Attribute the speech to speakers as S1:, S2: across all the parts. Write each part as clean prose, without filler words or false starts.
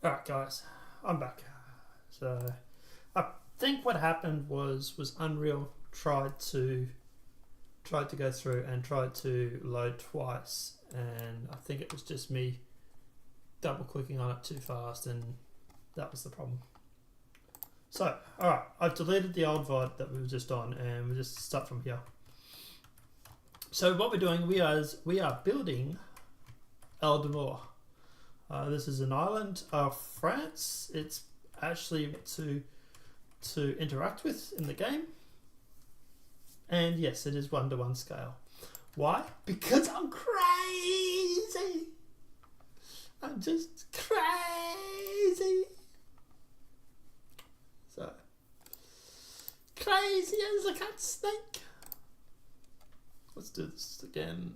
S1: Alright guys, I'm back. So I think what happened was Unreal tried to go through and tried to load twice, and I think it was just me double clicking on it too fast, and that was the problem. So alright, I've deleted the old VOD that we were just on, and we'll just start from here. So what we're doing, we are building Isle Île. This is an island of France. It's actually to interact with in the game. And yes, it is 1:1 scale. Why? Because I'm crazy. I'm just crazy. So crazy as a cat snake. Let's do this again.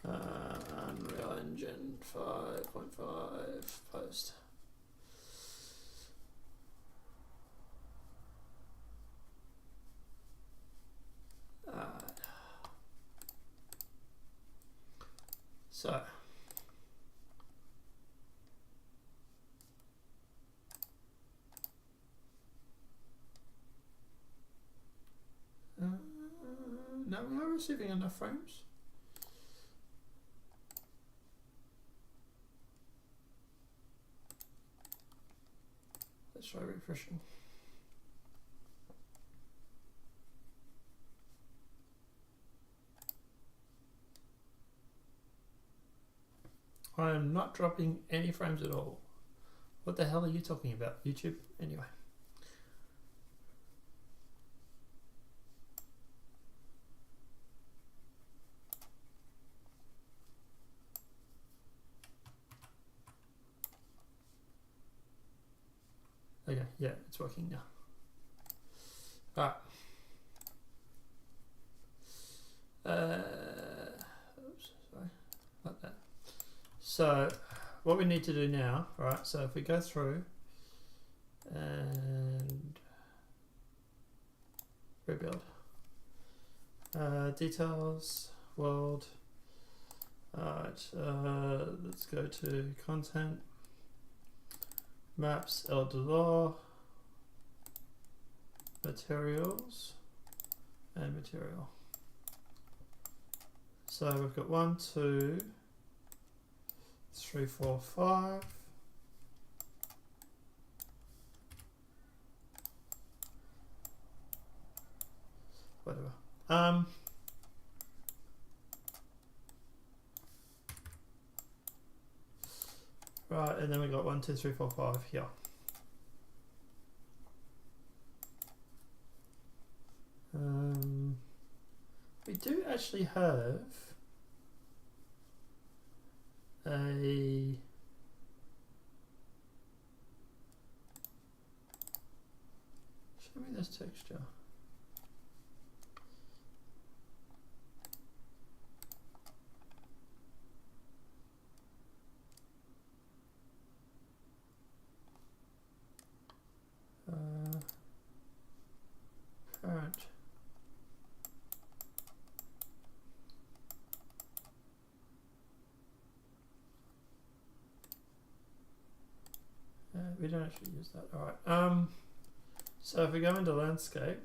S1: Unreal Engine 5.5 post. So now we are receiving enough frames. Let's try refreshing. I am not dropping any frames at all. What the hell are you talking about, YouTube? Anyway. Okay, yeah, it's working now. Alright. Oops, sorry, like that. So, what we need to do now, right? So if we go through and rebuild, details, world. Alright, let's go to content. Maps, Isle Île, materials, and material. So we've got 1, 2, 3, 4, 5. Whatever. Right, and then we got 1, 2, 3, 4, 5 here. We do actually have a show me this texture. Current. We don't actually use that. Alright. So if we go into landscape,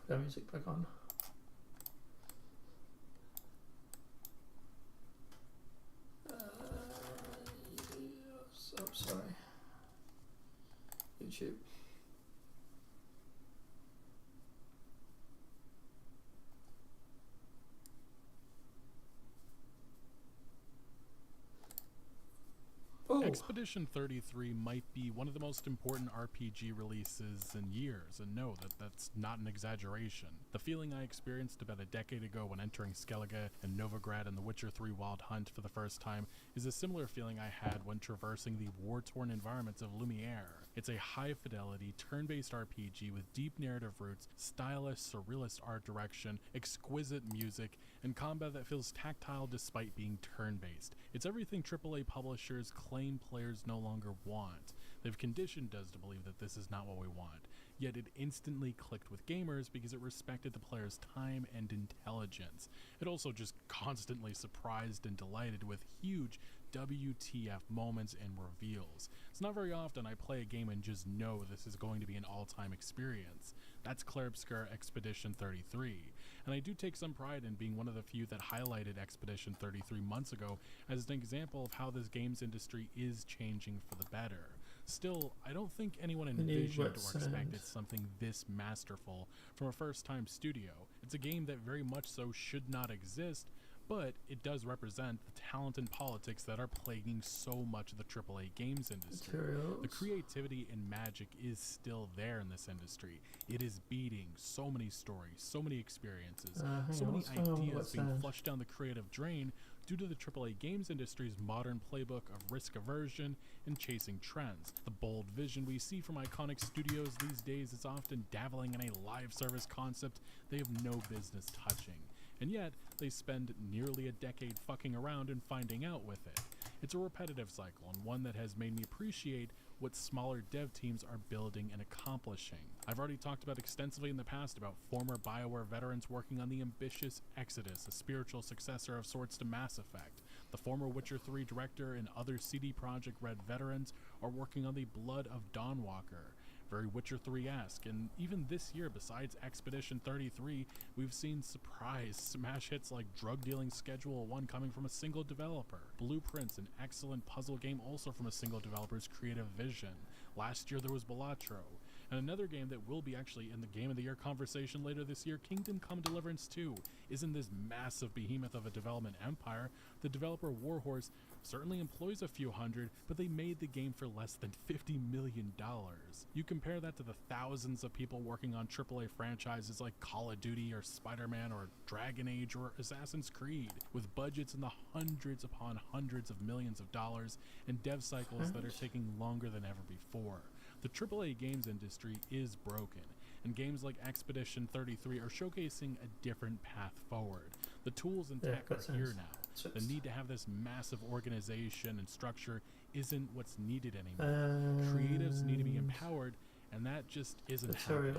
S1: put our music back on. Sorry. YouTube.
S2: Expedition 33 might be one of the most important RPG releases in years, and no, that's not an exaggeration. The feeling I experienced about a decade ago when entering Skellige and Novigrad in The Witcher 3 Wild Hunt for the first time is a similar feeling I had when traversing the war-torn environments of Lumiere. It's a high-fidelity, turn-based RPG with deep narrative roots, stylish, surrealist art direction, exquisite music, and combat that feels tactile despite being turn-based. It's everything AAA publishers claim players no longer want. They've conditioned us to believe that this is not what we want, yet it instantly clicked with gamers because it respected the player's time and intelligence. It also just constantly surprised and delighted with huge WTF moments and reveals. It's not very often I play a game and just know this is going to be an all-time experience. That's Clair Expedition 33, and I do take some pride in being one of the few that highlighted Expedition 33 months ago as an example of how this games industry is changing for the better. Still, I don't think anyone envisioned or expected something this masterful from a first-time studio. It's a game that very much so should not exist, but it does represent the talent and politics that are plaguing so much of the AAA games industry. The creativity and magic is still there in this industry. It is beating so many stories, so many experiences, so many ideas being flushed down the creative drain due to the AAA games industry's modern playbook of risk aversion and chasing trends. The bold vision we see from iconic studios these days is often dabbling in a live service concept they have no business touching. And yet, they spend nearly a decade fucking around and finding out with it. It's a repetitive cycle, and one that has made me appreciate what smaller dev teams are building and accomplishing. I've already talked about extensively in the past about former BioWare veterans working on the ambitious Exodus, a spiritual successor of sorts to Mass Effect. The former Witcher 3 director and other CD Projekt Red veterans are working on the Blood of Dawnwalker, very Witcher 3-esque, and even this year, besides Expedition 33, we've seen surprise smash hits like Drug Dealing Schedule 1 coming from a single developer, Blueprints, an excellent puzzle game also from a single developer's creative vision. Last year there was Balatro, and another game that will be actually in the Game of the Year conversation later this year, Kingdom Come Deliverance 2, isn't this massive behemoth of a development empire. The developer Warhorse certainly employs a few hundred, but they made the game for less than $50 million. You compare that to the thousands of people working on AAA franchises like Call of Duty or Spider-Man or Dragon Age or Assassin's Creed, with budgets in the hundreds upon hundreds of millions of dollars and dev cycles that are taking longer than ever before. The AAA games industry is broken, and games like Expedition 33 are showcasing a different path forward. The tools and tech are here now. The need to have this massive organization and structure isn't what's needed anymore. Creatives need to be empowered, and that just isn't happening,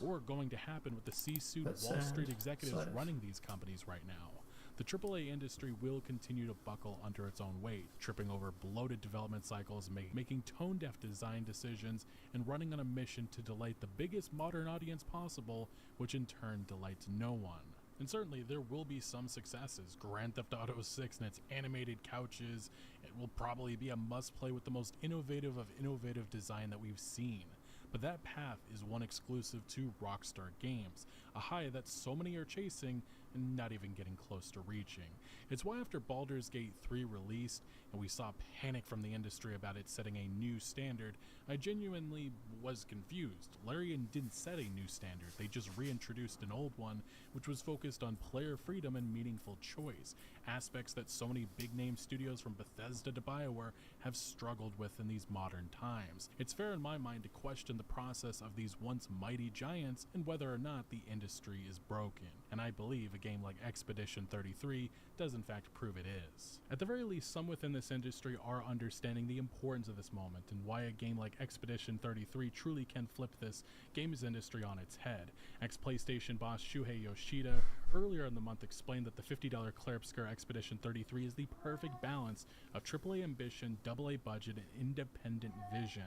S2: or going to happen with the C-suite Wall Street executives running these companies right now. The AAA industry will continue to buckle under its own weight, tripping over bloated development cycles, making tone-deaf design decisions, and running on a mission to delight the biggest modern audience possible, which in turn delights no one. And certainly there will be some successes. Grand Theft Auto 6 and its animated couches, it will probably be a must-play with the most innovative of innovative design that we've seen. But that path is one exclusive to Rockstar Games, a high that so many are chasing and not even getting close to reaching. It's why after Baldur's Gate 3 released, and we saw panic from the industry about it setting a new standard, I genuinely was confused. Larian didn't set a new standard, they just reintroduced an old one, which was focused on player freedom and meaningful choice, aspects that so many big-name studios from Bethesda to BioWare have struggled with in these modern times. It's fair in my mind to question the process of these once mighty giants and whether or not the industry is broken, and I believe a game like Expedition 33 does in fact prove it is. At the very least, some within this industry are understanding the importance of this moment and why a game like Expedition 33 truly can flip this games industry on its head. Ex-PlayStation boss Shuhei Yoshida earlier in the month explained that the $50 Clair Expedition 33 is the perfect balance of AAA ambition, AA budget, and independent vision.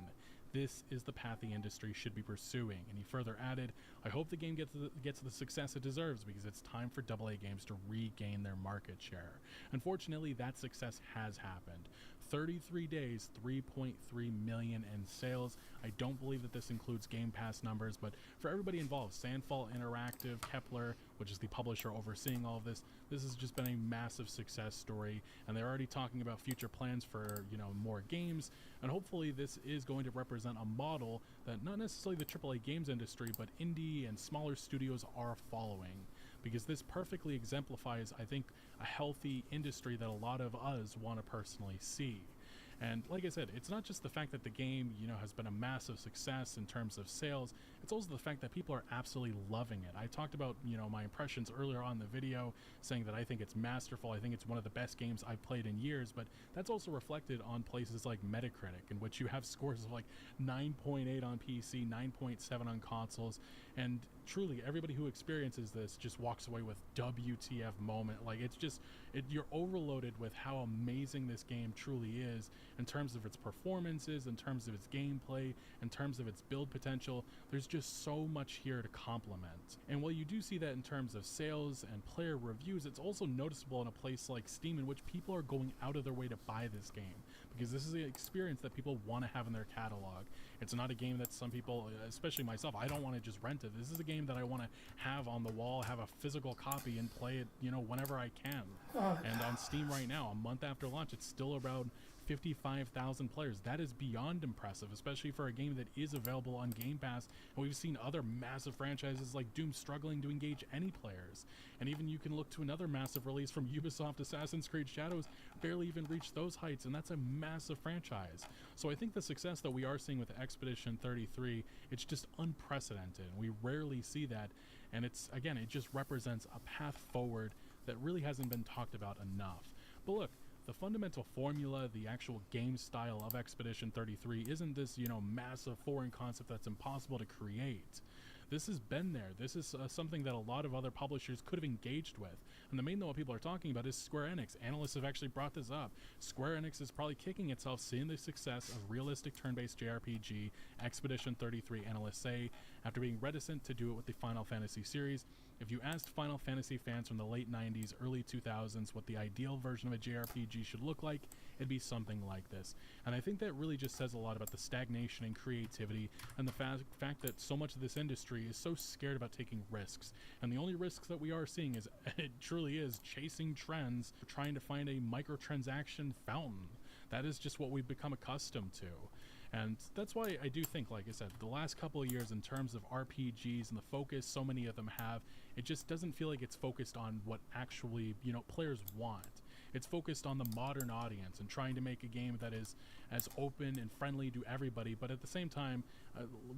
S2: This is the path the industry should be pursuing, and he further added, I hope the game gets the success it deserves because it's time for AA games to regain their market share. Unfortunately, that success has happened. 33 days, 3.3 million in sales. I don't believe that this includes Game Pass numbers, but for everybody involved, Sandfall Interactive, Kepler, which is the publisher overseeing all of this, this has just been a massive success story, and they're already talking about future plans for, more games, and hopefully this is going to represent a model that not necessarily the AAA games industry, but indie and smaller studios are following, because this perfectly exemplifies, I think, a healthy industry that a lot of us want to personally see. And like I said, it's not just the fact that the game, you know, has been a massive success in terms of sales, it's also the fact that people are absolutely loving it. I talked about, you know, my impressions earlier on in the video, saying that I think it's masterful, I think it's one of the best games I've played in years, but that's also reflected on places like Metacritic, in which you have scores of like 9.8 on PC, 9.7 on consoles, and truly everybody who experiences this just walks away with WTF moment. Like, it's just, you're overloaded with how amazing this game truly is in terms of its performances, in terms of its gameplay, in terms of its build potential. There's just so much here to compliment. And while you do see that in terms of sales and player reviews, it's also noticeable in a place like Steam, in which people are going out of their way to buy this game, because this is an experience that people want to have in their catalog. It's not a game that some people, especially myself, I don't want to just rent it. This is a game that I want to have on the wall, have a physical copy, and play it, you know, whenever I can. And on Steam right now, a month after launch, it's still around 55,000 players. That is beyond impressive, especially for a game that is available on Game Pass. And we've seen other massive franchises like Doom struggling to engage any players. And even you can look to another massive release from Ubisoft, Assassin's Creed Shadows, barely even reached those heights, and that's a massive franchise. So I think the success that we are seeing with Expedition 33, it's just unprecedented. We rarely see that, and it's, again, it just represents a path forward that really hasn't been talked about enough. But look, the fundamental formula, the actual game style of Expedition 33 isn't this, you know, massive foreign concept that's impossible to create. This has been there. This is something that a lot of other publishers could have engaged with. And the main thing what people are talking about is Square Enix. Analysts have actually brought this up. Square Enix is probably kicking itself seeing the success of realistic turn-based JRPG Expedition 33, analysts say, after being reticent to do it with the Final Fantasy series. If you asked Final Fantasy fans from the late 90s, early 2000s what the ideal version of a JRPG should look like, it'd be something like this. And I think that really just says a lot about the stagnation in creativity and the fact that so much of this industry is so scared about taking risks. And the only risks that we are seeing is, it truly is, chasing trends, trying to find a microtransaction fountain. That is just what we've become accustomed to. And that's why I do think, like I said, the last couple of years in terms of RPGs and the focus so many of them have, it just doesn't feel like it's focused on what actually, you know, players want. It's focused on the modern audience and trying to make a game that is as open and friendly to everybody, but at the same time,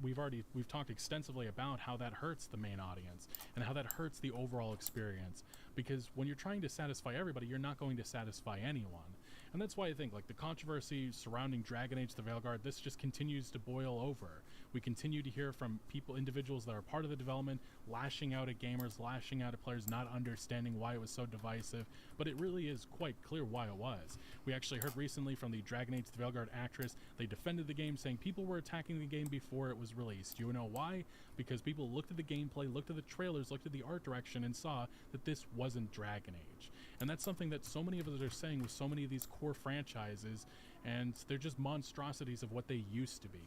S2: we've talked extensively about how that hurts the main audience and how that hurts the overall experience, because when you're trying to satisfy everybody, you're not going to satisfy anyone. And that's why I think, like, the controversy surrounding Dragon Age the Veilguard, this just continues to boil over. We continue to hear from individuals that are part of the development, lashing out at gamers, lashing out at players, not understanding why it was so divisive, but it really is quite clear why it was. We actually heard recently from the Dragon Age the Veilguard actress, they defended the game, saying people were attacking the game before it was released. You know why? Because people looked at the gameplay, looked at the trailers, looked at the art direction, and saw that this wasn't Dragon Age. And that's something that so many of us are saying with so many of these core franchises, and they're just monstrosities of what they used to be.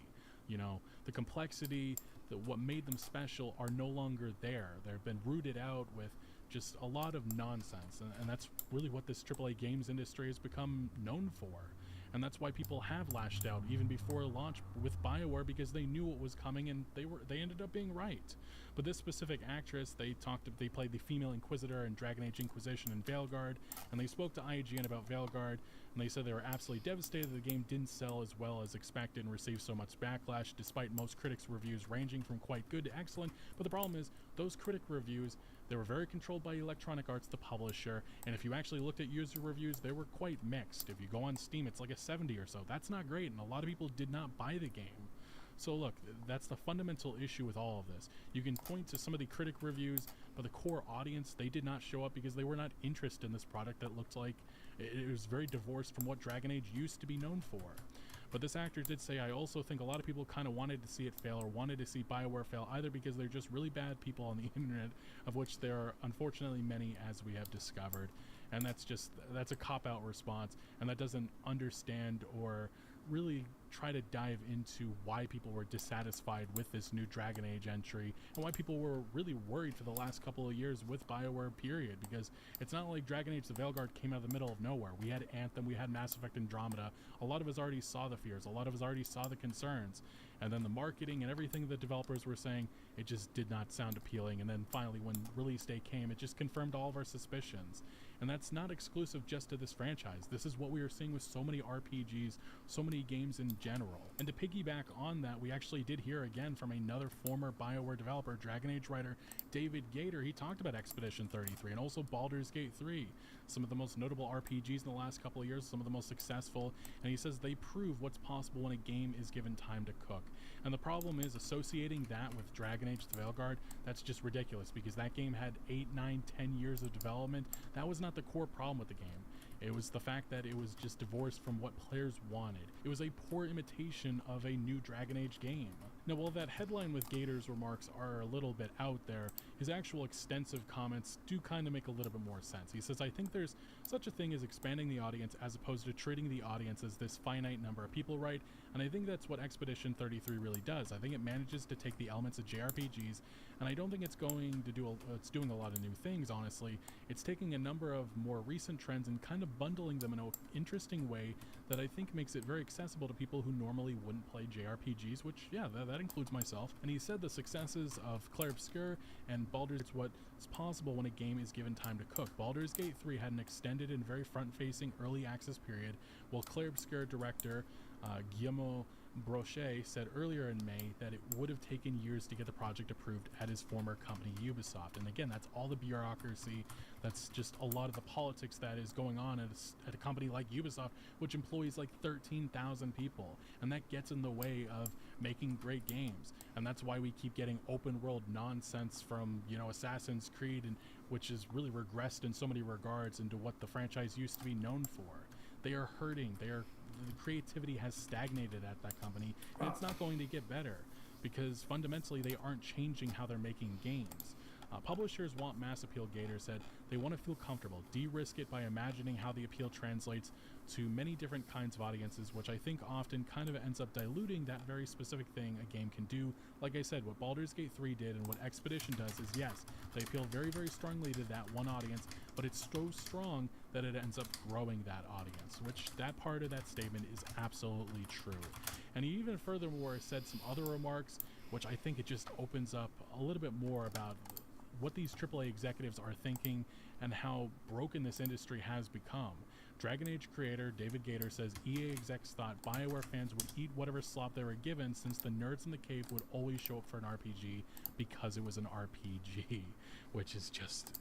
S2: You know, the complexity, what made them special are no longer there. They've been rooted out with just a lot of nonsense, and that's really what this AAA games industry has become known for. And that's why people have lashed out even before launch with BioWare, because they knew what was coming, and they ended up being right. But this specific actress, they played the female Inquisitor in Dragon Age Inquisition and Veilguard, and they spoke to IGN about Veilguard, and they said they were absolutely devastated the game didn't sell as well as expected and received so much backlash, despite most critics' reviews ranging from quite good to excellent. But the problem is, those critic reviews, they were very controlled by Electronic Arts, the publisher, and if you actually looked at user reviews, they were quite mixed. If you go on Steam, it's like a 70 or so. That's not great, and a lot of people did not buy the game. So look, that's the fundamental issue with all of this. You can point to some of the critic reviews, but the core audience, they did not show up because they were not interested in this product that looked like it was very divorced from what Dragon Age used to be known for. But this actor did say, I also think a lot of people kind of wanted to see it fail, or wanted to see BioWare fail, either because they're just really bad people on the internet, of which there are unfortunately many, as we have discovered. And that's a cop-out response, and that doesn't understand or really try to dive into why people were dissatisfied with this new Dragon Age entry, and why people were really worried for the last couple of years with BioWare, period, because it's not like Dragon Age the Veilguard came out of the middle of nowhere. We had Anthem, we had Mass Effect Andromeda. A lot of us already saw the fears, a lot of us already saw the concerns, And then the marketing and everything the developers were saying, it just did not sound appealing. And then finally, when release day came, it just confirmed all of our suspicions. And that's not exclusive just to this franchise. This is what we are seeing with so many RPGs, so many games in general. And to piggyback on that, we actually did hear again from another former BioWare developer, Dragon Age writer David Gator. He talked about Expedition 33 and also Baldur's Gate 3, some of the most notable RPGs in the last couple of years, some of the most successful, and he says they prove what's possible when a game is given time to cook. And the problem is associating that with Dragon Age the Veilguard, that's just ridiculous, because that game had 8, 9, 10 years of development. That was not the core problem with the game. It was the fact that it was just divorced from what players wanted. It was a poor imitation of a new Dragon Age game. Now, while that headline with Gator's remarks are a little bit out there, his actual extensive comments do kind of make a little bit more sense. He says, I think there's such a thing as expanding the audience as opposed to treating the audience as this finite number of people, right? And I think that's what Expedition 33 really does. I think it manages to take the elements of JRPGs, and I don't think it's going to do it's doing a lot of new things, honestly. It's taking a number of more recent trends and kind of bundling them in an interesting way that I think makes it very accessible to people who normally wouldn't play JRPGs, which, yeah, that includes myself. And he said the successes of Clair Obscur and Baldur's Gate, what's possible when a game is given time to cook. Baldur's Gate 3 had an extended and very front-facing early access period, while Clair Obscur director Guillermo Brochet said earlier in May that it would have taken years to get the project approved at his former company Ubisoft. And again, that's all the bureaucracy, that's just a lot of the politics that is going on at a company like Ubisoft, which employs like 13,000 people, and that gets in the way of making great games. And that's why we keep getting open world nonsense from, you know, Assassin's Creed, and which has really regressed in so many regards into what the franchise used to be known for. They are hurting. The creativity has stagnated at that company, and it's not going to get better because fundamentally they aren't changing how they're making games. Publishers want mass appeal, Gator said. They want to feel comfortable, de-risk it by imagining how the appeal translates to many different kinds of audiences, which I think often kind of ends up diluting that very specific thing a game can do. Like I said, what Baldur's Gate 3 did and what Expedition does is, yes, they appeal very, very strongly to that one audience, but it's so strong that it ends up growing that audience, which that part of that statement is absolutely true. And he even furthermore said some other remarks, which I think it just opens up a little bit more about what these AAA executives are thinking and how broken this industry has become. Dragon Age creator David Gator says EA execs thought BioWare fans would eat whatever slop they were given, since the nerds in the cave would always show up for an RPG because it was an RPG, which is just,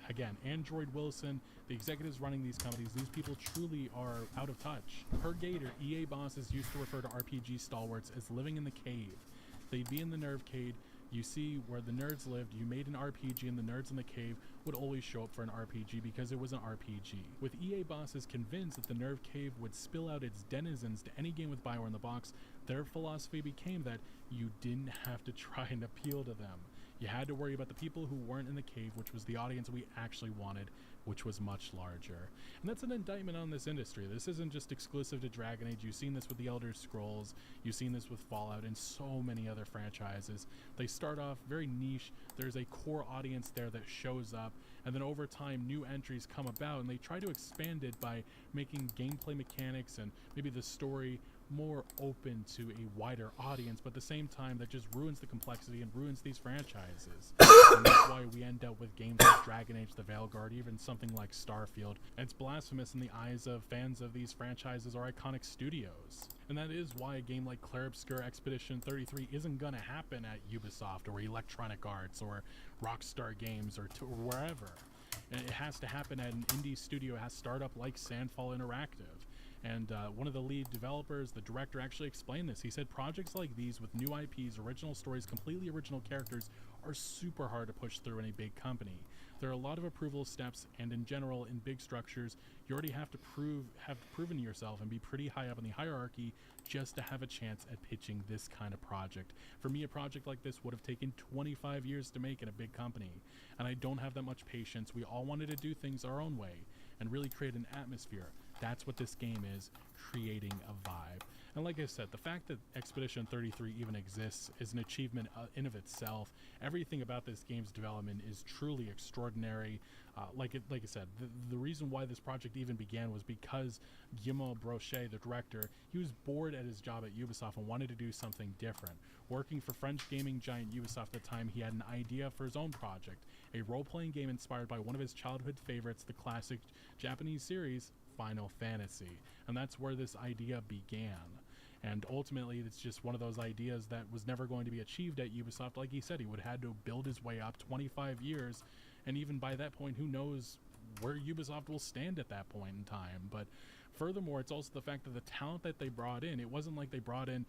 S2: again, Android Wilson, the executives running these companies, these people truly are out of touch. Per Gator, EA bosses used to refer to RPG stalwarts as living in the cave. They'd be in the Nervecade. You see where the nerds lived, you made an RPG, and the nerds in the cave would always show up for an RPG because it was an RPG. With EA bosses convinced that the Nerve Cave would spill out its denizens to any game with BioWare in the box, their philosophy became that you didn't have to try and appeal to them. You had to worry about the people who weren't in the cave, which was the audience we actually wanted, which was much larger. And that's an indictment on this industry. This isn't just exclusive to Dragon Age. You've seen this with the Elder Scrolls. You've seen this with Fallout and so many other franchises. They start off very niche. There's a core audience there that shows up, and then over time new entries come about, and they try to expand it by making gameplay mechanics and maybe the story more open to a wider audience, but at the same time that just ruins the complexity and ruins these franchises. And that's why we end up with games like Dragon Age the Veilguard, even something like Starfield. And it's blasphemous in the eyes of fans of these franchises or iconic studios. And that is why a game like Clair Obscur Expedition 33 isn't gonna happen at Ubisoft or Electronic Arts or Rockstar Games or wherever. And it has to happen at an indie studio. It has to start up like Sandfall Interactive. And one of the lead developers, the director, actually explained this. He said projects like these with new IPs, original stories, completely original characters are super hard to push through in a big company. There are a lot of approval steps, and in general, in big structures, you already have proven yourself and be pretty high up in the hierarchy just to have a chance at pitching this kind of project. For me, a project like this would have taken 25 years to make in a big company, and I don't have that much patience. We all wanted to do things our own way and really create an atmosphere. That's what this game is, creating a vibe. And like I said, the fact that Expedition 33 even exists is an achievement in of itself. Everything about this game's development is truly extraordinary. Like I said, the reason why this project even began was because Guillermo Brochet, the director, he was bored at his job at Ubisoft and wanted to do something different. Working for French gaming giant Ubisoft at the time, he had an idea for his own project, a role-playing game inspired by one of his childhood favorites, the classic Japanese series Final Fantasy. And that's where this idea began. And ultimately, it's just one of those ideas that was never going to be achieved at Ubisoft. Like he said, he would have had to build his way up 25 years. And even by that point, who knows where Ubisoft will stand at that point in time. But furthermore, it's also the fact that the talent that they brought in, it wasn't like they brought in,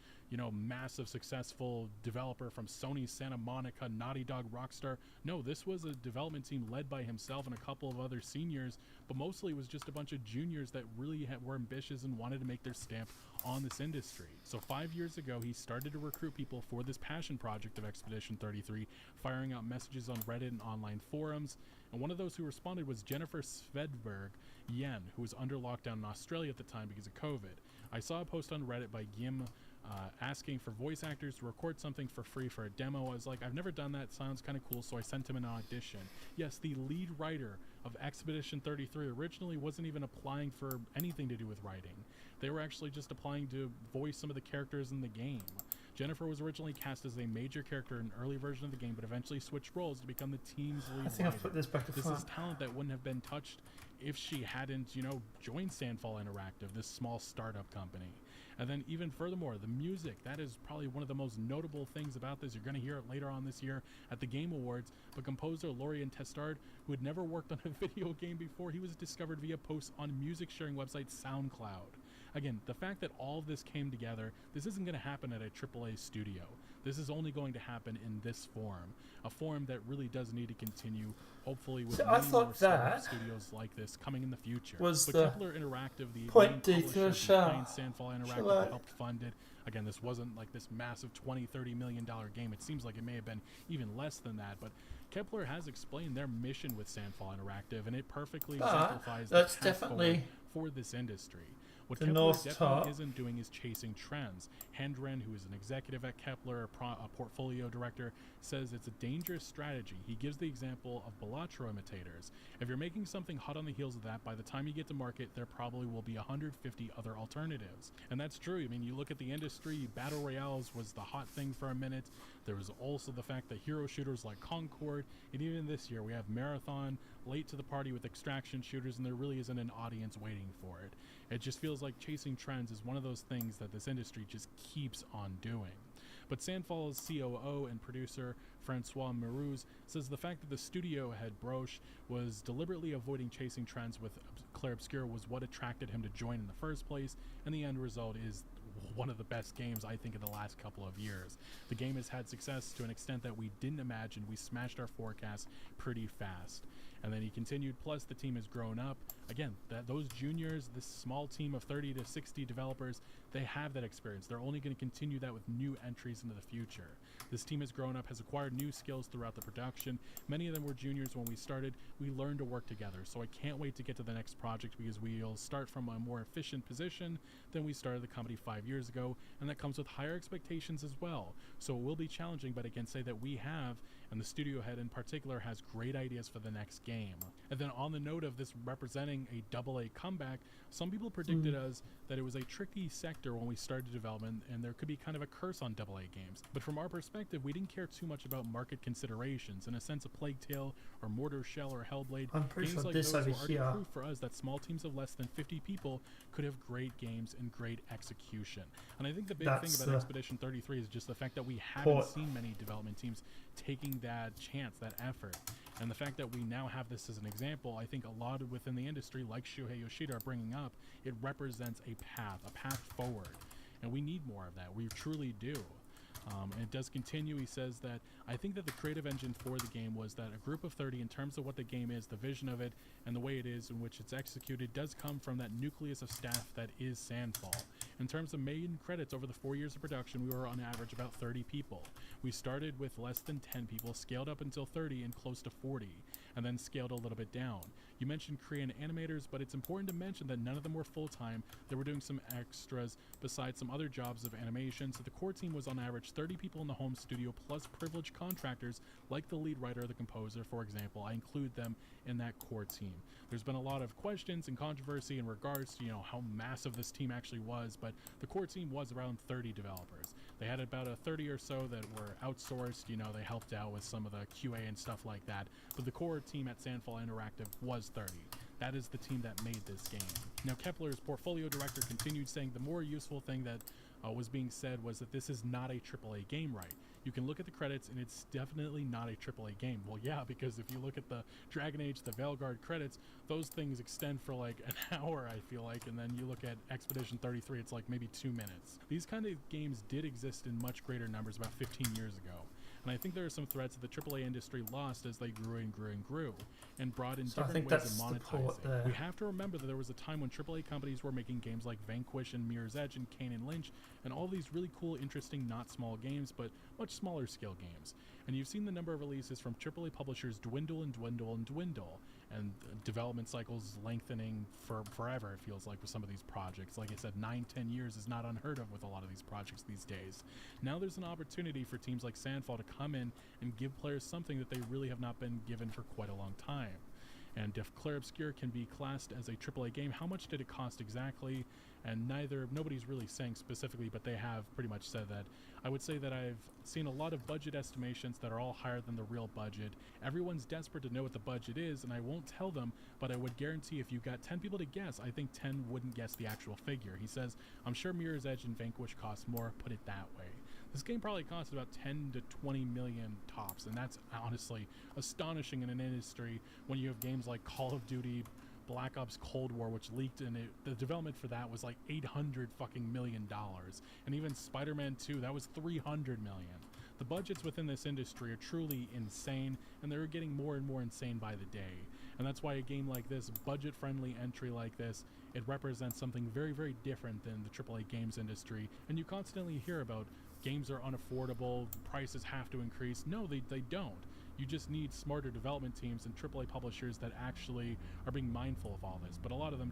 S2: massive successful developer from Sony, Santa Monica, Naughty Dog, Rockstar. No, this was a development team led by himself and a couple of other seniors, but mostly it was just a bunch of juniors that really were ambitious and wanted to make their stamp on this industry. So 5 years ago, he started to recruit people for this passion project of Expedition 33, firing out messages on Reddit and online forums. And one of those who responded was Jennifer Svedberg Yen, who was under lockdown in Australia at the time because of COVID. I saw a post on Reddit by Gim asking for voice actors to record something for free for a demo. I was like, I've never done that, sounds kind of cool, so I sent him an audition. Yes, the lead writer of Expedition 33 originally wasn't even applying for anything to do with writing. They were actually just applying to voice some of the characters in the game. Jennifer was originally cast as a major character in an early version of the game, but eventually switched roles to become the team's lead
S1: I think
S2: writer.
S1: I've put this back to
S2: This
S1: front.
S2: is talent that wouldn't have been touched if she hadn't, joined Sandfall Interactive, this small startup company. And then even furthermore, the music, that is probably one of the most notable things about this. You're going to hear it later on this year at the Game Awards, but composer Lorien Testard, who had never worked on a video game before, he was discovered via posts on music sharing website SoundCloud. Again, the fact that all of this came together, this isn't going to happen at a AAA studio. This is only going to happen in this form, a form that really does need to continue, hopefully with
S1: I
S2: many
S1: thought
S2: more
S1: that
S2: studios like this coming in the future.
S1: was
S2: But
S1: the
S2: Kepler Interactive, the
S1: point
S2: main
S1: D
S2: publisher
S1: to a
S2: behind
S1: shot.
S2: Sandfall
S1: Shall
S2: Interactive,
S1: I?
S2: helped fund it. Again, this wasn't like this massive $20-30 million game. It seems like it may have been even less than that, but Kepler has explained their mission with Sandfall Interactive, and it perfectly exemplifies
S1: that's
S2: the path
S1: definitely
S2: forward for this industry. What
S1: the
S2: Kepler
S1: North
S2: definitely
S1: Top.
S2: isn't doing is chasing trends. Hendren, who is an executive at Kepler, a portfolio director, says it's a dangerous strategy. He gives the example of Balatro imitators. If you're making something hot on the heels of that, by the time you get to market, there probably will be 150 other alternatives. And that's true. I mean, you look at the industry, Battle Royales was the hot thing for a minute. There was also the fact that hero shooters like Concord, and even this year we have Marathon late to the party with extraction shooters, and there really isn't an audience waiting for it. It just feels like chasing trends is one of those things that this industry just keeps on doing. But Sandfall's COO and producer, Francois Merouz, says the fact that the studio head Broche was deliberately avoiding chasing trends with Clair Obscur was what attracted him to join in the first place, and the end result is one of the best games, I think, in the last couple of years. The game has had success to an extent that we didn't imagine. We smashed our forecast pretty fast. And then he continued, plus the team has grown up. Again, those juniors, this small team of 30 to 60 developers, they have that experience. They're only going to continue that with new entries into the future. This team has grown up, has acquired new skills throughout the production. Many of them were juniors when we started. We learned to work together. So I can't wait to get to the next project because we'll start from a more efficient position than we started the company 5 years ago. And that comes with higher expectations as well. So it will be challenging, but I can say that we have, and the studio head in particular has great ideas for the next game. And then on the note of this representing a AA comeback, some people predicted us that it was a tricky sector when we started development and there could be kind of a curse on AA games. But from our perspective, we didn't care too much about market considerations. In a sense, a Plague Tale or Mortar Shell or Hellblade,
S1: I'm pretty
S2: games
S1: sure
S2: like
S1: this
S2: those
S1: over
S2: were already
S1: here.
S2: proof for us that small teams of less than 50 people could have great games and great execution. And I think the big
S1: That's
S2: thing about
S1: the
S2: Expedition 33 is just the fact that we haven't
S1: port.
S2: seen many development teams taking that chance, that effort. And the fact that we now have this as an example, I think a lot within the industry, like Shuhei Yoshida are bringing up, it represents a path forward. And we need more of that. We truly do. And it does continue. He says that I think that the creative engine for the game was that a group of 30, in terms of what the game is, the vision of it, and the way it is in which it's executed, does come from that nucleus of staff that is Sandfall. In terms of main credits over the 4 years of production, we were on average about 30 people. We started with less than 10 people, scaled up until 30, and close to 40. and then scaled a little bit down. You mentioned Korean animators, but it's important to mention that none of them were full-time. They were doing some extras besides some other jobs of animation, so the core team was on average 30 people in the home studio plus privileged contractors like the lead writer or the composer, for example. I include them in that core team. There's been a lot of questions and controversy in regards to, how massive this team actually was, but the core team was around 30 developers. They had about a 30 or so that were outsourced, they helped out with some of the QA and stuff like that, but the core team at Sandfall Interactive was 30. That is the team that made this game. Now, Kepler's portfolio director continued saying the more useful thing that was being said was that this is not a AAA game, right? You can look at the credits and it's definitely not a AAA game. Well, yeah, because if you look at the Dragon Age, the Veilguard credits, those things extend for like an hour, I feel like, and then you look at Expedition 33, it's like maybe 2 minutes. These kind of games did exist in much greater numbers about 15 years ago. And I think there are some threads that the AAA industry lost as they grew and grew and grew and brought in different ways of monetizing. We have to remember that there was a time when AAA companies were making games like Vanquish and Mirror's Edge and Kane and Lynch and all these really cool, interesting, not small games, but much smaller scale games. And you've seen the number of releases from AAA publishers dwindle and dwindle and dwindle, and development cycles lengthening for forever, it feels like, with some of these projects. Like I said, 9-10 years is not unheard of with a lot of these projects these days. Now there's an opportunity for teams like Sandfall to come in and give players something that they really have not been given for quite a long time. And if Clair Obscur can be classed as a AAA game, how much did it cost exactly? And nobody's really saying specifically, but they have pretty much said that. I would say that I've seen a lot of budget estimations that are all higher than the real budget. Everyone's desperate to know what the budget is, and I won't tell them, but I would guarantee if you got 10 people to guess, I think 10 wouldn't guess the actual figure. He says, I'm sure Mirror's Edge and Vanquish cost more, put it that way. This game probably cost about 10 to 20 million tops, and that's honestly astonishing in an industry when you have games like Call of Duty, Black Ops Cold War, which leaked, and the development for that was like $800 million. And even Spider-Man 2, that was $300 million. The budgets within this industry are truly insane, and they're getting more and more insane by the day. And that's why a game like this, budget-friendly entry like this, it represents something very, very different than the AAA games industry. And you constantly hear about games are unaffordable, prices have to increase. No, they don't. You just need smarter development teams and AAA publishers that actually are being mindful of all this. But a lot of them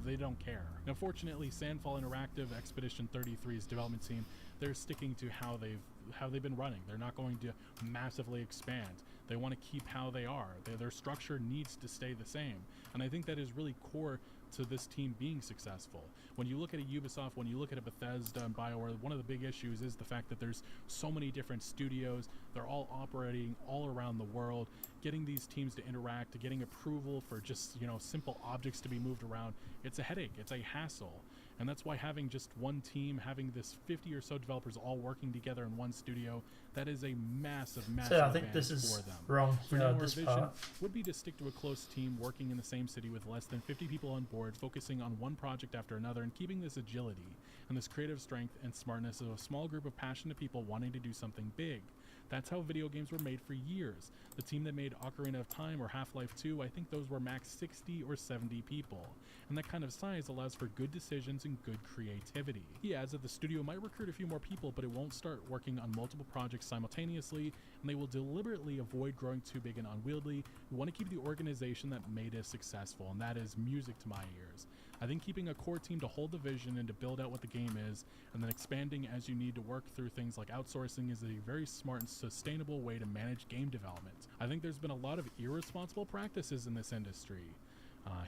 S2: they don't care. Now, fortunately, Sandfall Interactive, Expedition 33's development team, they're sticking to how they've been running. They're not going to massively expand. They want to keep how they are. Their structure needs to stay the same. And I think that is really core to this team being successful. When you look at a Ubisoft, when you look at a Bethesda and BioWare, one of the big issues is the fact that there's so many different studios. They're all operating all around the world. Getting these teams to interact, getting approval for just, simple objects to be moved around, it's a headache, it's a hassle. And that's why having just one team, having this 50 or so developers all working together in one studio, that is a massive, massive
S1: I think this is
S2: for them.
S1: Wrong.
S2: For now, our vision would be to stick to a close team working in the same city with less than 50 people on board, focusing on one project after another, and keeping this agility and this creative strength and smartness of a small group of passionate people wanting to do something big. That's how video games were made for years. The team that made Ocarina of Time or Half-Life 2, I think those were max 60 or 70 people. And that kind of size allows for good decisions and good creativity. He adds that the studio might recruit a few more people, but it won't start working on multiple projects simultaneously, and they will deliberately avoid growing too big and unwieldy. We want to keep the organization that made us successful, and that is music to my ears. I think keeping a core team to hold the vision and to build out what the game is, and then expanding as you need to work through things like outsourcing, is a very smart and sustainable way to manage game development. I think there's been a lot of irresponsible practices in this industry.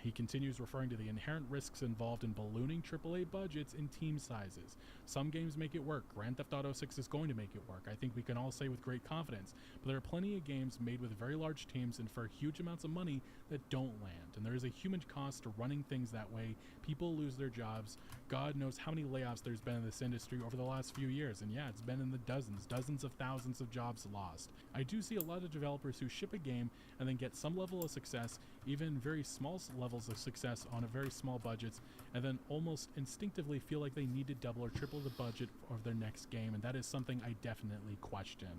S2: He continues referring to the inherent risks involved in ballooning AAA budgets and team sizes. Some games make it work. Grand Theft Auto 6 is going to make it work. I think we can all say with great confidence. But there are plenty of games made with very large teams and for huge amounts of money that don't land. And there is a human cost to running things that way. People lose their jobs. God knows how many layoffs there's been in this industry over the last few years. And yeah, it's been in the dozens of thousands of jobs lost. I do see a lot of developers who ship a game and then get some level of success, even very small levels of success on a very small budgets, and then almost instinctively feel like they need to double or triple the budget of their next game, and that is something I definitely question.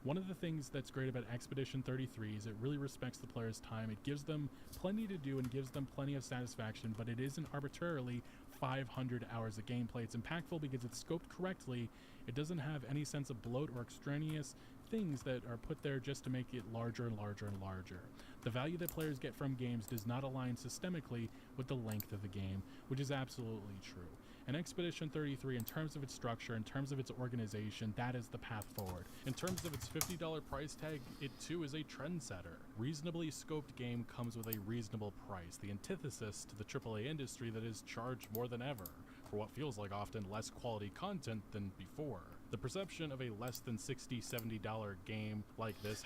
S2: One of the things that's great about Expedition 33 is it really respects the player's time. It gives them plenty to do and gives them plenty of satisfaction, but it isn't arbitrarily 500 hours of gameplay. It's impactful because it's scoped correctly. It doesn't have any sense of bloat or extraneous things that are put there just to make it larger and larger and larger. The value that players get from games does not align systemically with the length of the game, which is absolutely true. And Expedition 33, in terms of its structure, in terms of its organization, that is the path forward. In terms of its $50 price tag, it too is a trendsetter. Reasonably scoped game comes with a reasonable price, the antithesis to the AAA industry that is charged more than ever for what feels like often less quality content than before. The perception of a less than $60, $70 game like this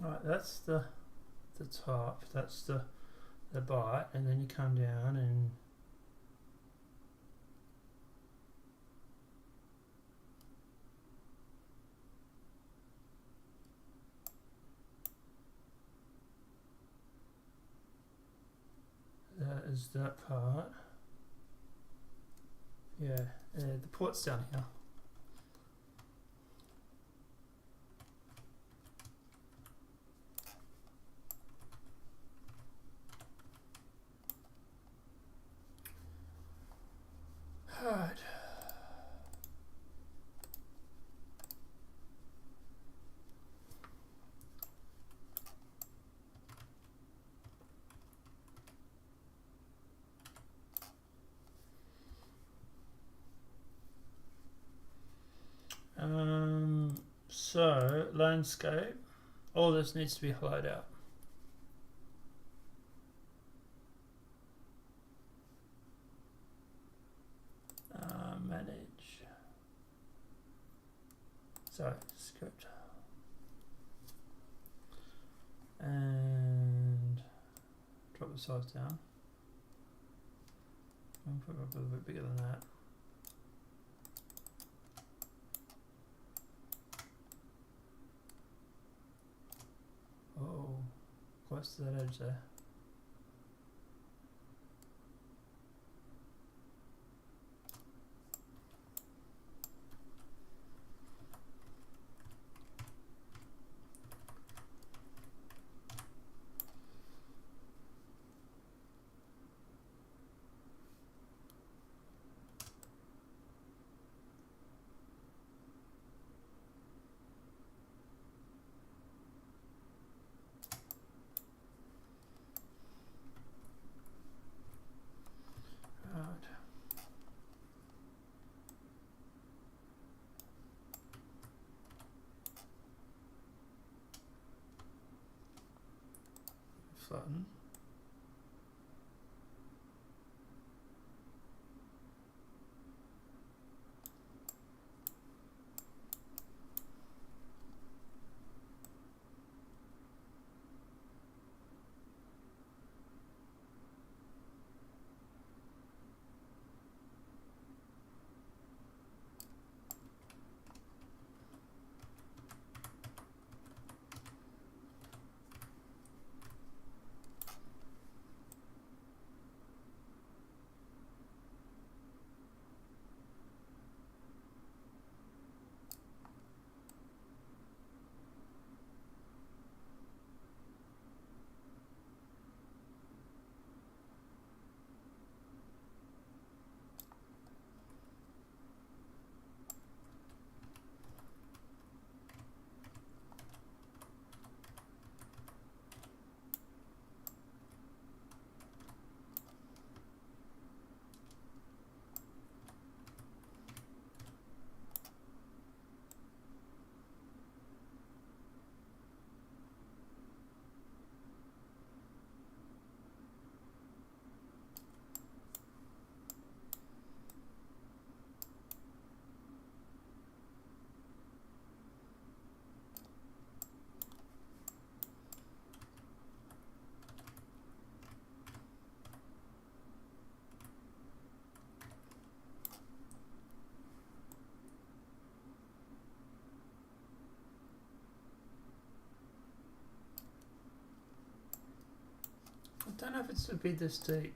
S1: Right, that's the top, that's the bite, and then you come down and that is that part. Yeah, the port's down here. Alright. So landscape, all this needs to be hollowed out. Manage. Sorry, script. And drop the size down. I'll put it up a little bit bigger than that. Oh, close to that edge there. Flatten. don't know if it's to be this deep.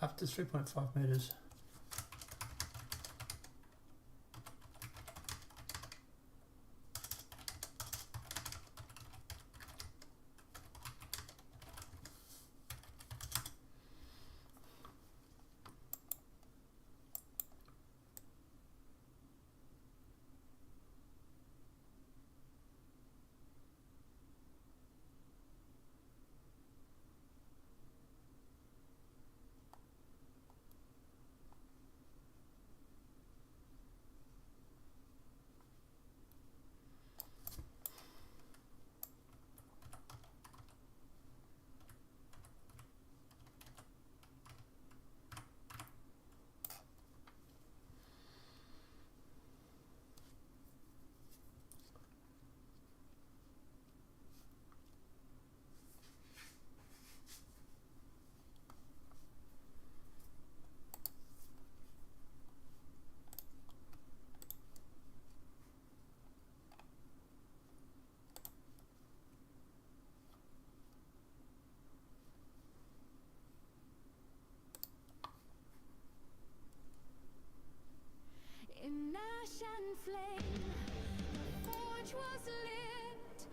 S1: Up to 3.5 meters.
S3: In ash and flame, the forge was lit.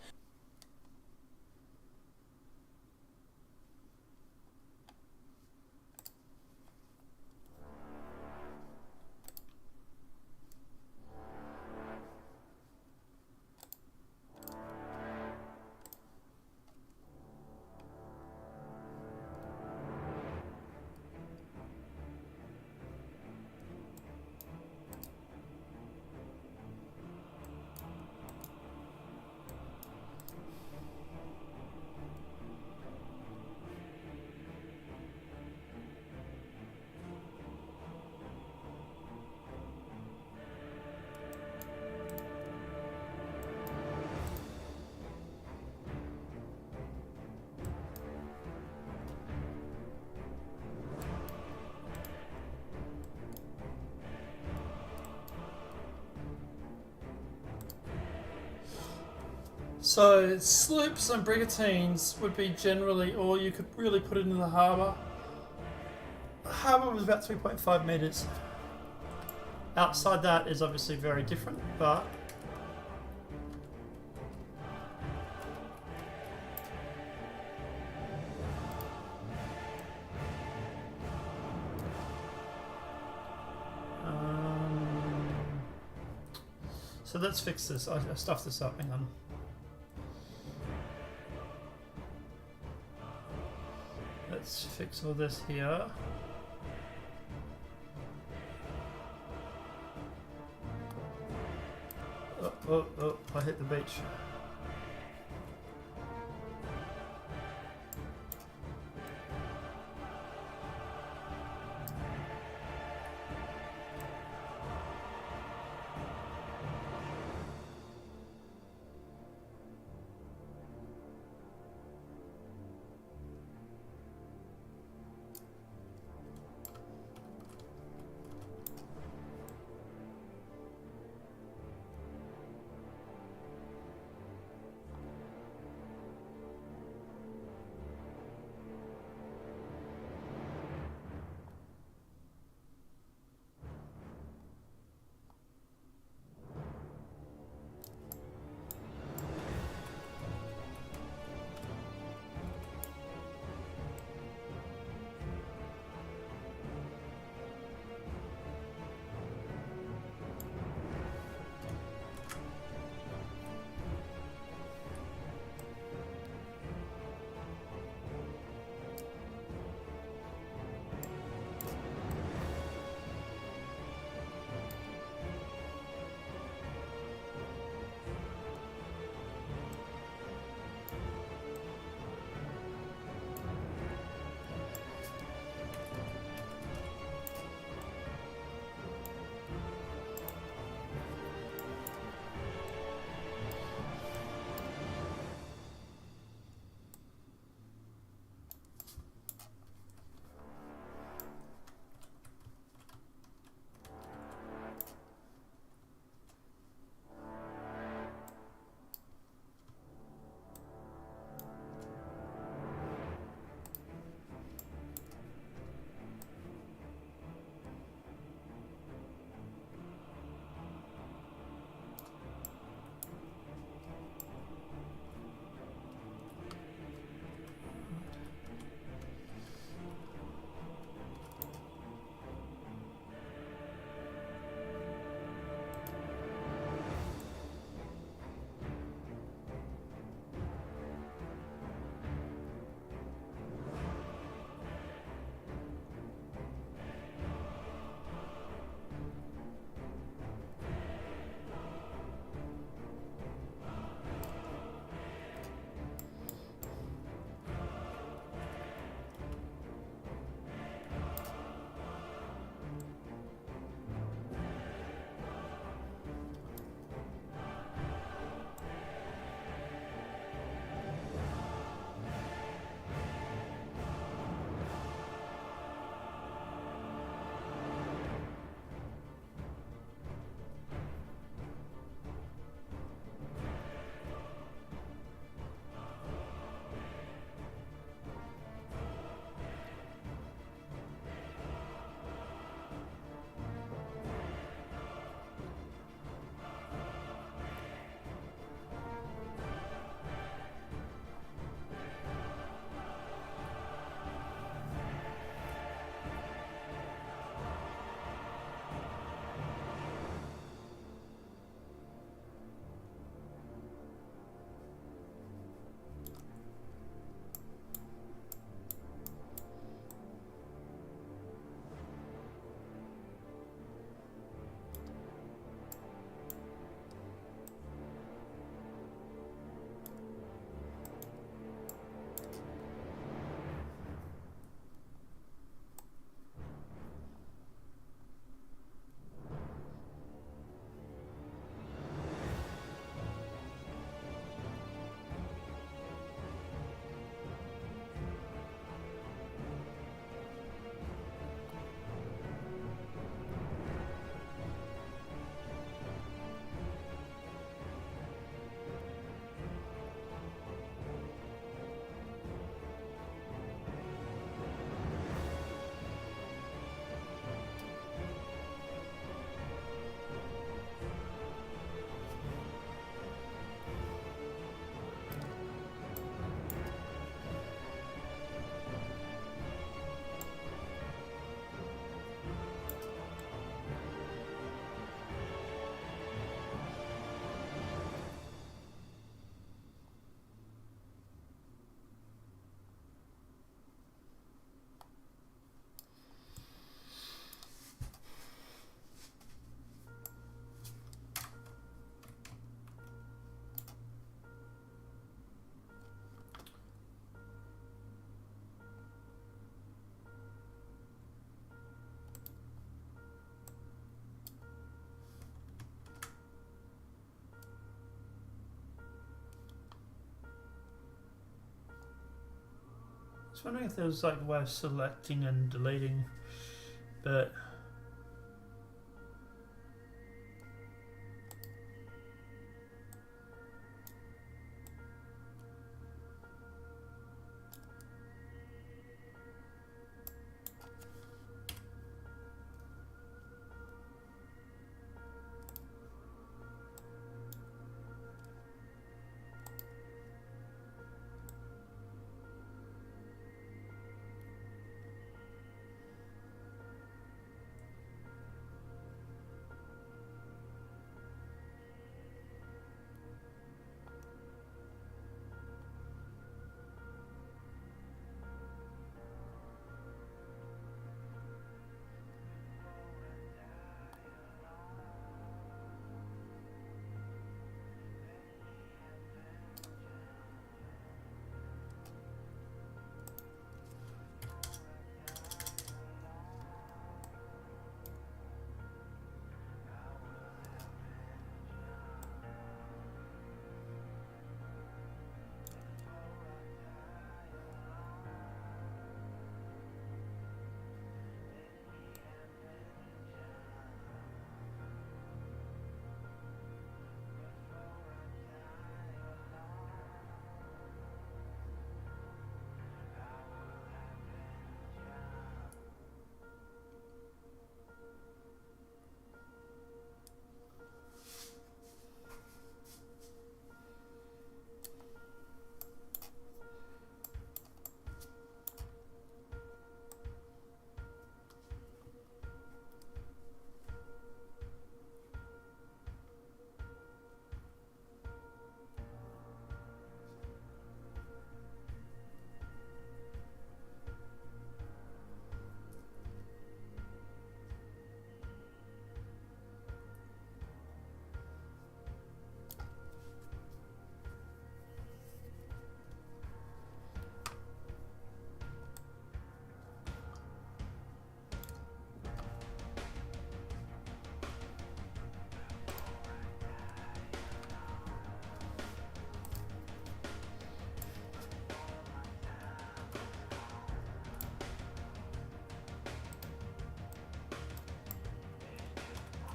S1: So sloops and brigantines would be generally all you could really put into the harbour. The harbour was about 3.5 metres. Outside that is obviously very different, but so let's fix this. I stuffed this up, hang on. Let's fix all this here. Oh, I hit the beach. was wondering if there was like a way of selecting and deleting, but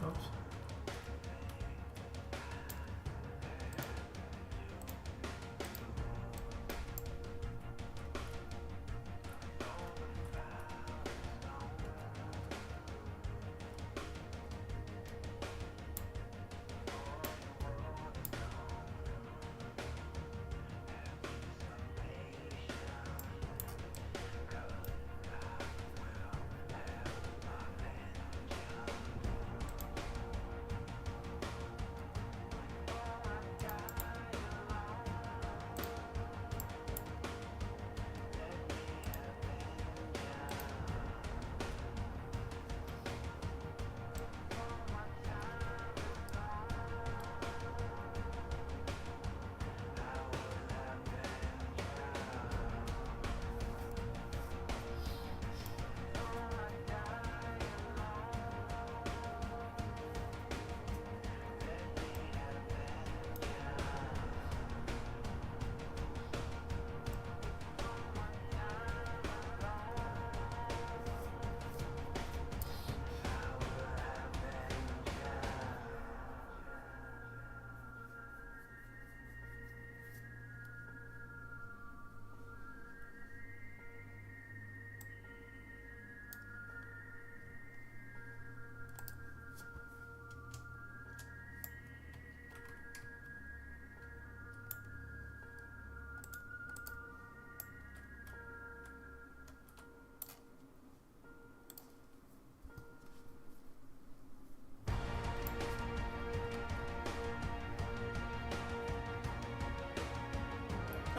S1: oops.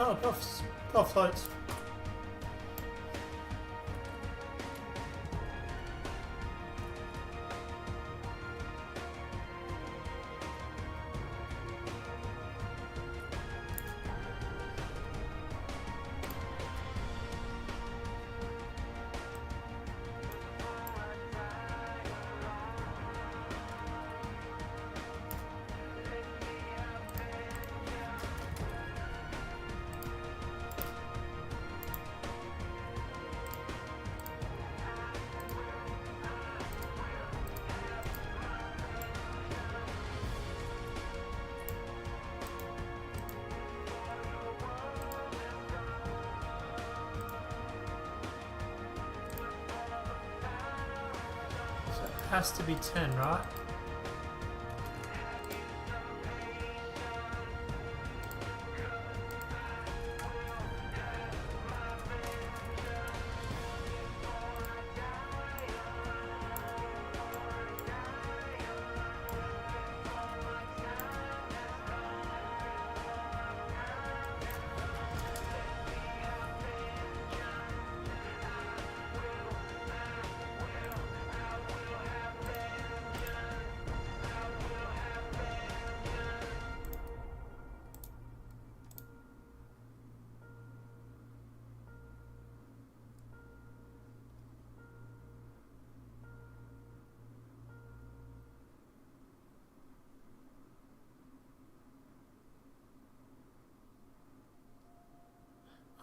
S1: Oh, puff floats. has to be 10, right?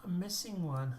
S1: I'm missing one.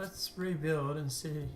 S1: Let's rebuild and see.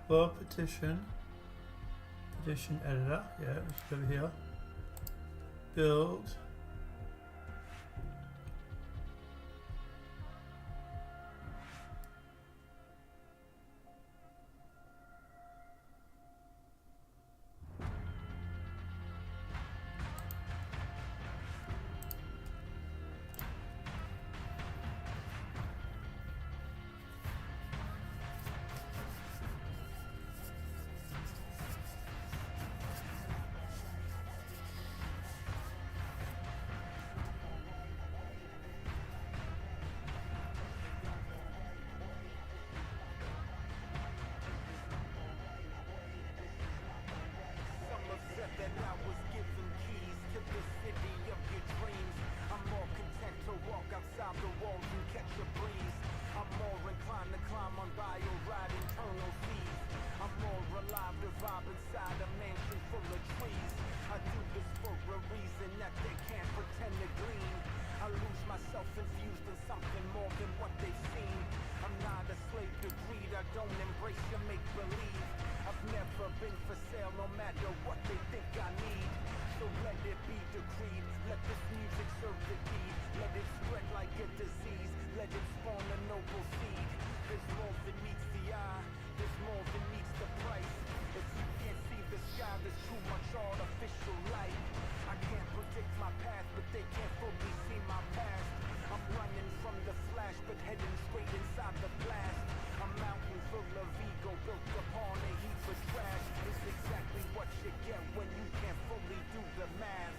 S1: World petition editor, yeah, it's over here. Build.
S4: the vibe inside a mansion full of trees. I do this for a reason that they can't pretend to glean. I lose myself infused in something more than what they've seen. I'm not a slave to greed, I don't embrace your make-believe. I've never been for sale, no matter what they think I need. So let it be decreed, let this music serve the deed. Let it spread like a disease, let it spawn a noble seed. There's more than meets the eye, there's more than meets the price. If you can't see the sky, there's too much artificial light. I can't predict my path, but they can't fully see my past. I'm running from the flash, but heading straight inside the blast. A mountain full of ego built upon a heap of trash. It's exactly what you get when you can't fully do the math.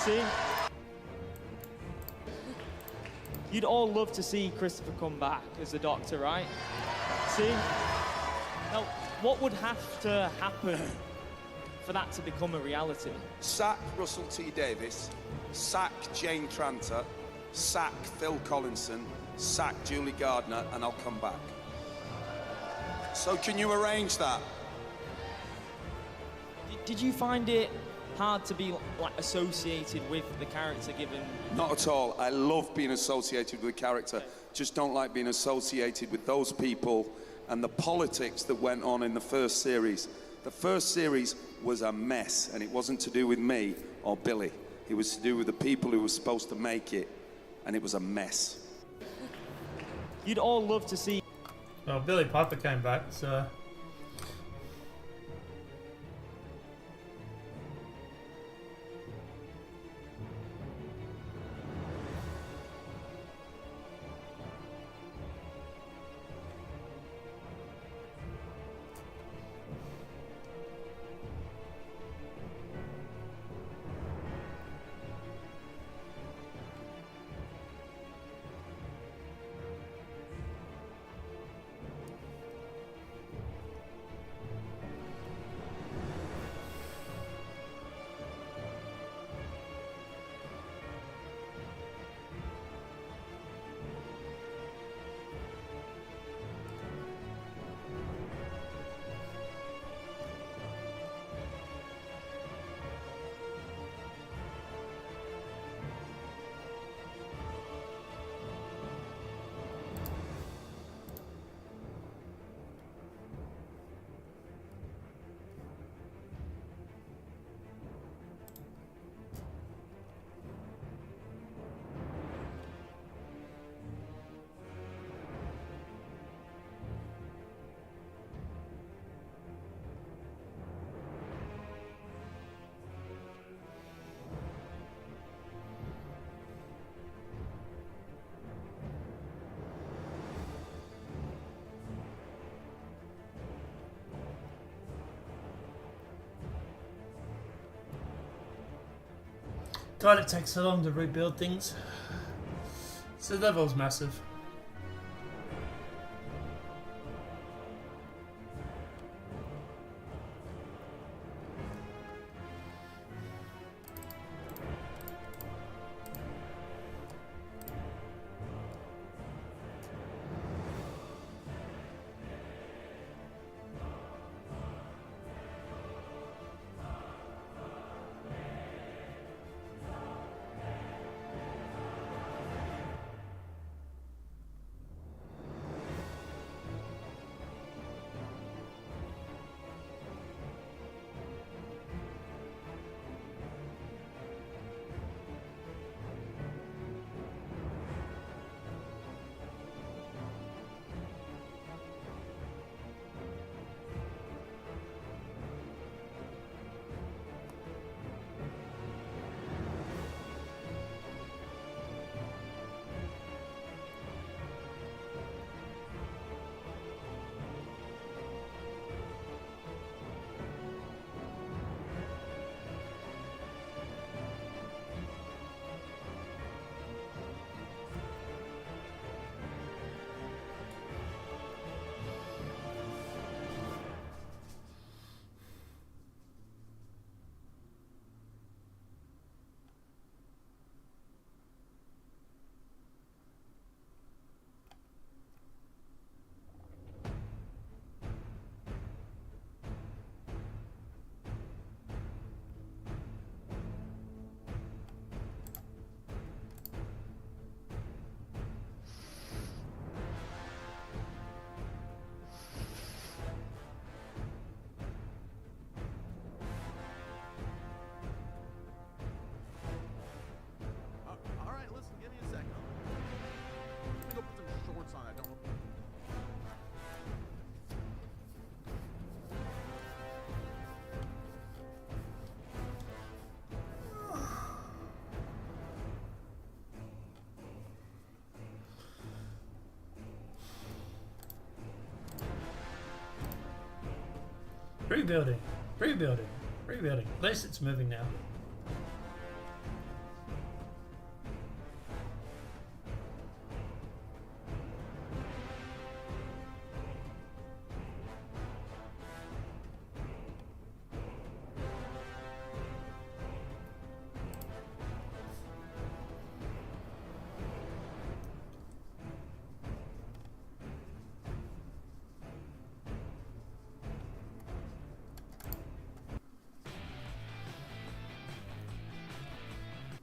S5: See? You'd all love to see Christopher come back as the Doctor, right? See? Now, what would have to happen for that to become a reality?
S6: Sack Russell T Davies, sack Jane Tranter, sack Phil Collinson, sack Julie Gardner, and I'll come back. So can you arrange that?
S5: Did you find it hard to be like associated with the character given?
S6: Not at all. I love being associated with the character. Just don't like being associated with those people and the politics that went on in the first series. The first series was a mess, and it wasn't to do with me or Billy. It was to do with the people who were supposed to make it, and it was a mess.
S5: You'd all love to see.
S1: Well, Billy Piper came back, so. God, it takes so long to rebuild things. So the level's massive. Rebuilding, rebuilding, rebuilding. At least it's moving now.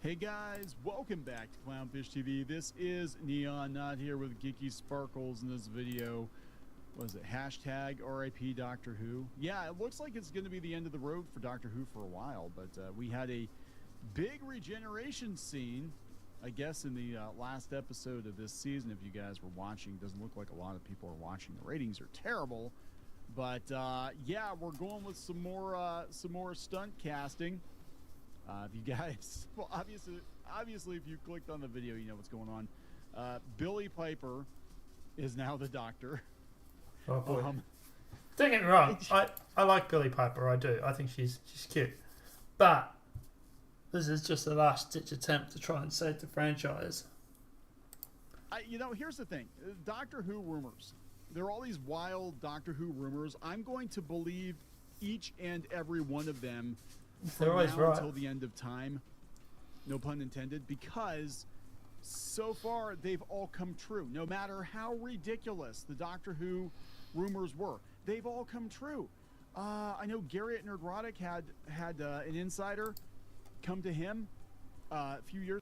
S7: Hey guys, welcome back to Clownfish TV. This is Neon, not here with Geeky Sparkles in this video. What is it? Hashtag RIP Doctor Who. Yeah, it looks like it's going to be the end of the road for Doctor Who for a while, but we had a big regeneration scene, I guess, in the last episode of this season. If you guys were watching, doesn't look like a lot of people are watching. The ratings are terrible, but yeah, we're going with some more stunt casting. If you guys, well, obviously, if you clicked on the video, you know what's going on. Billy Piper is now the Doctor.
S1: Oh boy. Don't get me wrong, I like Billy Piper, I do. I think she's cute. But this is just a last-ditch attempt to try and save the franchise.
S7: You know, here's the thing. Doctor Who rumors. There are all these wild Doctor Who rumors. I'm going to believe each and every one of them
S1: They're always right.
S7: until the end of time. No pun intended. Because so far, they've all come true. No matter how ridiculous the Doctor Who rumors were, they've all come true. I know Gary at Nerdrotic had an insider come to him a few years.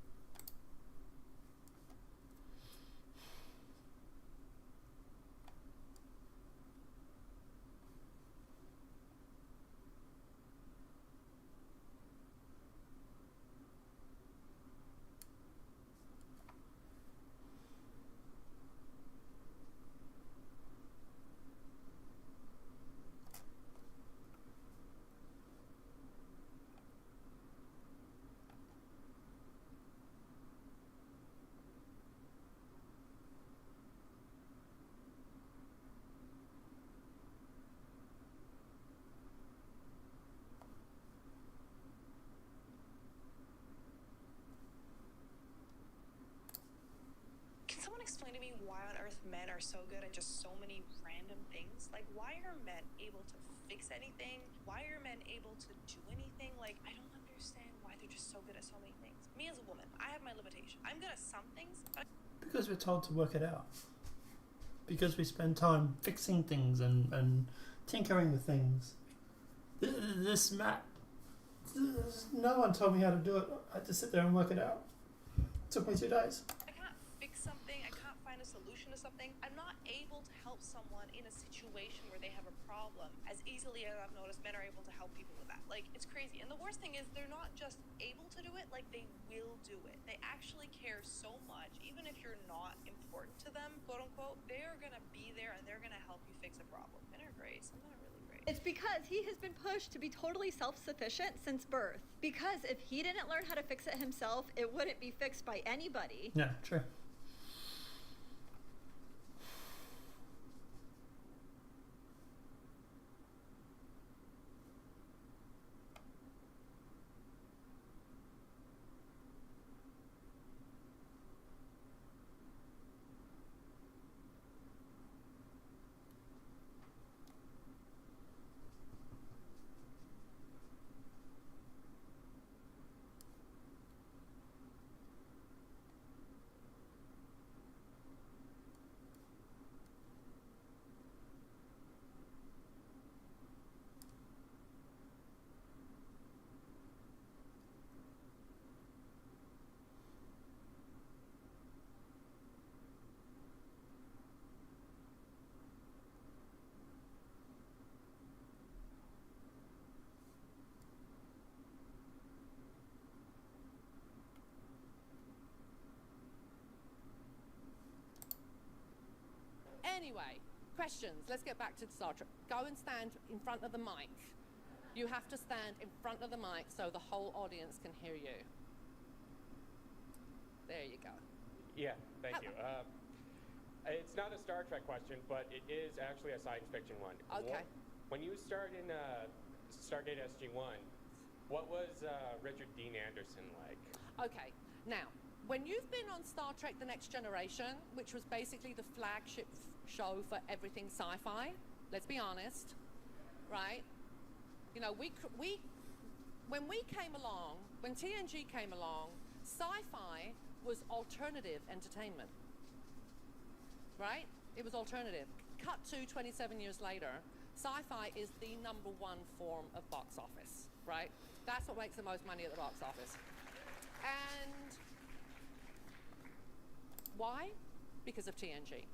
S8: Can someone explain to me why on earth men are so good at just so many random things? Like, why are men able to fix anything? Why are men able to do anything? Like, I don't understand why they're just so good at so many things. Me as a woman, I have my limitation. I'm good at some things, but
S1: Because we're told to work it out. Because we spend time fixing things and tinkering with things. This map, no one told me how to do it. I had to sit there and work it out. It took me 2 days.
S8: I can't fix something. I can't find a solution to something. I'm not able to help someone in a situation where they have a problem as easily as I've noticed men are able to help people with that. Like, it's crazy. And the worst thing is they're not just able to do it, like, they will do it. They actually care so much. Even if you're not important to them, quote unquote, they're gonna be there and they're gonna help you fix a problem. Men are great. Some men are really great.
S9: It's because he has been pushed to be totally self-sufficient since birth. Because if he didn't learn how to fix it himself, it wouldn't be fixed by anybody.
S1: Yeah, true.
S10: Anyway, questions. Let's get back to Star Trek. Go and stand in front of the mic. You have to stand in front of the mic so the whole audience can hear you. There you go.
S11: Yeah, thank you. It's not a Star Trek question, but it is actually a science fiction one.
S10: Okay.
S11: When you started in Stargate SG-1, what was Richard Dean Anderson like?
S10: Okay, now, when you've been on Star Trek The Next Generation, which was basically the flagship show for everything sci-fi, let's be honest, right? You know, when we came along, when TNG came along, sci-fi was alternative entertainment, right? It was alternative. Cut to 27 years later, sci-fi is the #1 form of box office, right? That's what makes the most money at the box office. And Why? Because of TNG.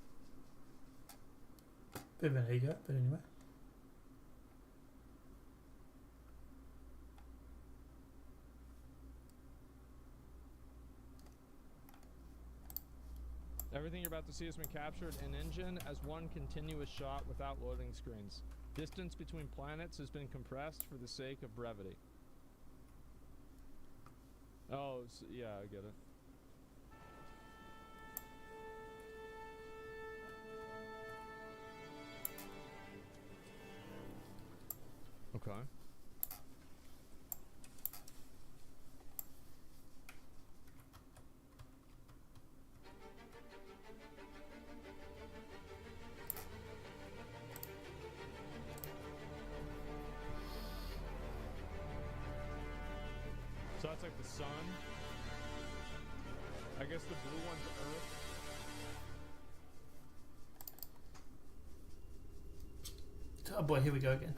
S1: Bit of an ego, but anyway.
S12: Everything you're about to see has been captured in engine as one continuous shot without loading screens. Distance between planets has been compressed for the sake of brevity. Oh, yeah, I get it. Okay. So that's like the sun. I guess the blue one's Earth.
S1: Oh boy, here we go again.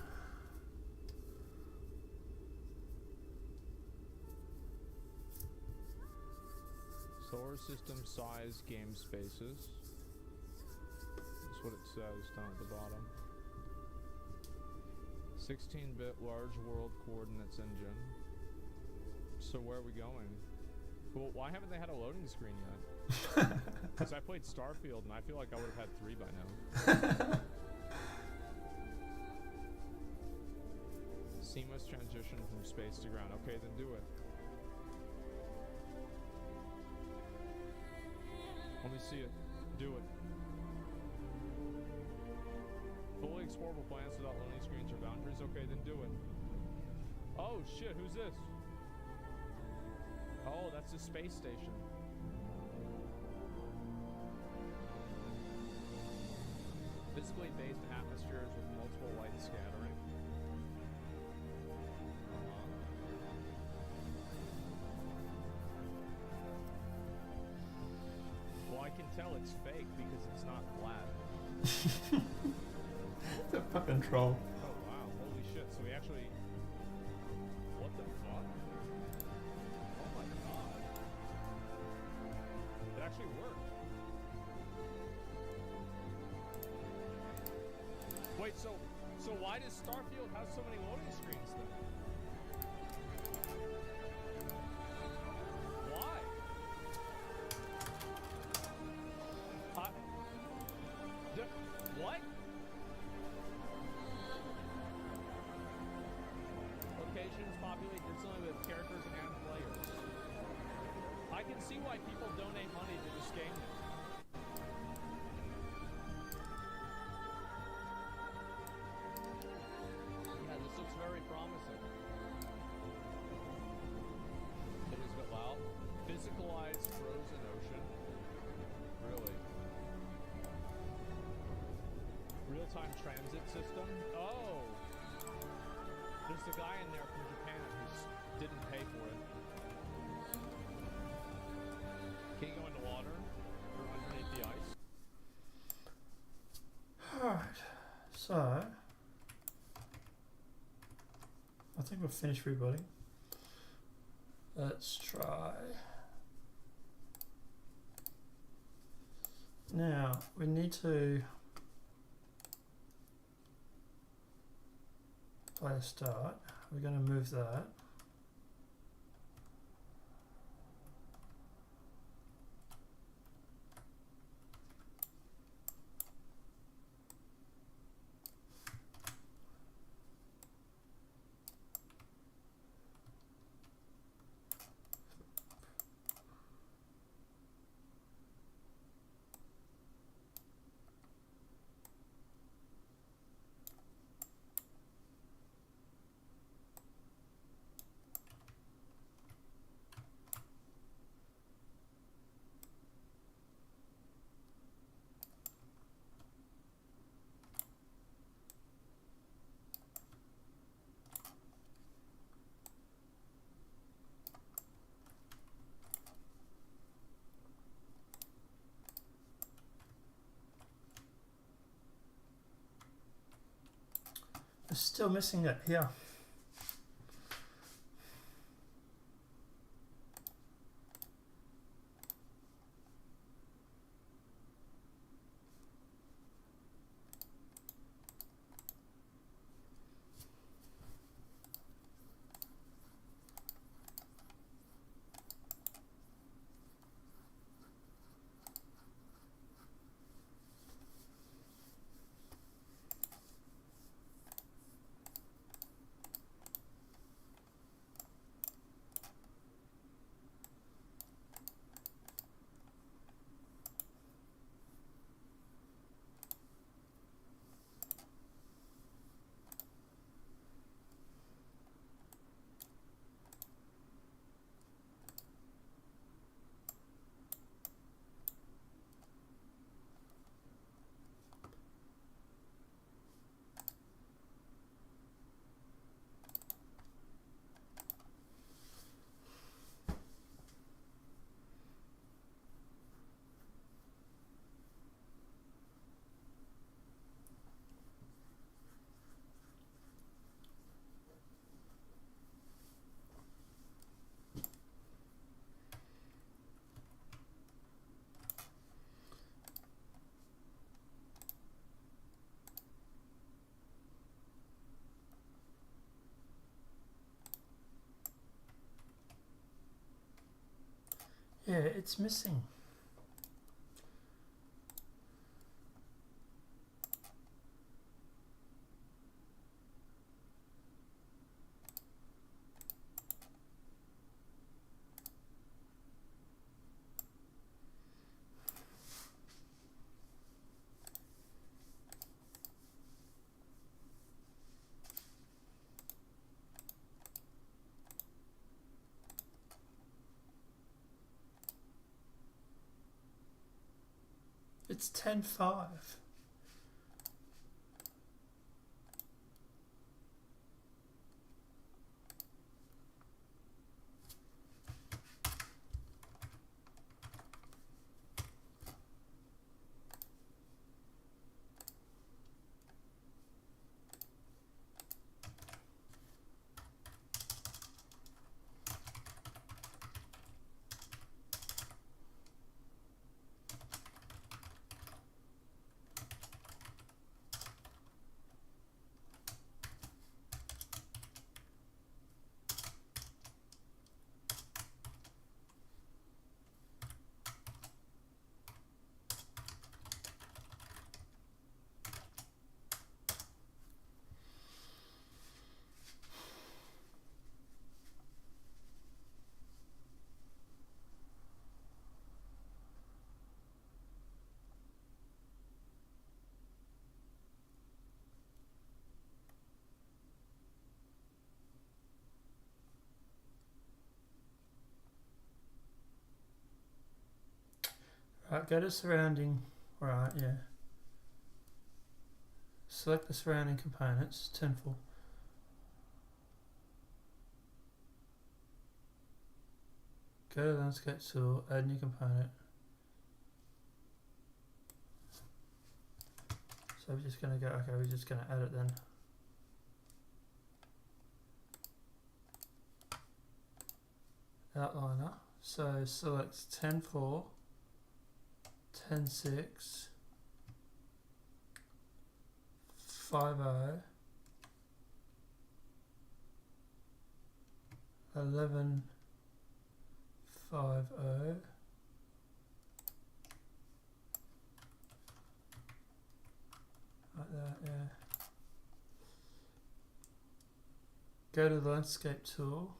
S12: Solar system size game spaces. That's what it says down at the bottom. 16-bit large world coordinates engine. So where are we going? Well, why haven't they had a loading screen yet? Because I played Starfield and I feel like I would have had 3 by now. Seamless transition from space to ground. Okay, then do it. Let me see it. Do it. Fully explorable planets without loading screens or boundaries. Okay, then do it. Oh shit, who's this? Oh, that's the space station. Physically based atmospheres with multiple light scattering. Well, I can tell it's fake because it's not flat.
S1: It's a fucking troll.
S12: Oh wow, holy shit. So we actually... What the fuck? Oh my god. It actually worked. Wait, so why does Starfield have so many loading screens then? Why? What? Locations populate instantly with characters and players. I can see why people donate money to this game now. Yeah, this looks very promising. It is, well, physicalized frozen ocean. Really? Real-time transit system? Oh! There's a guy in there from Japan who didn't pay for it. Can you go into water? Or underneath the ice?
S1: Alright, so I think we've finished rebooting. Let's try. Now we need to play a start. We're going to move that. Still missing it here. Yeah, it's missing. It's 10:05. Right, go to surrounding. Right, yeah. Select the surrounding components. 10:4. Go to landscape tool. Add new component. So we're just gonna go. Okay, we're just gonna add it then. Outliner. So select 10:4. 10:6, 5:0, 11:50, like that, yeah. Go to the landscape tool.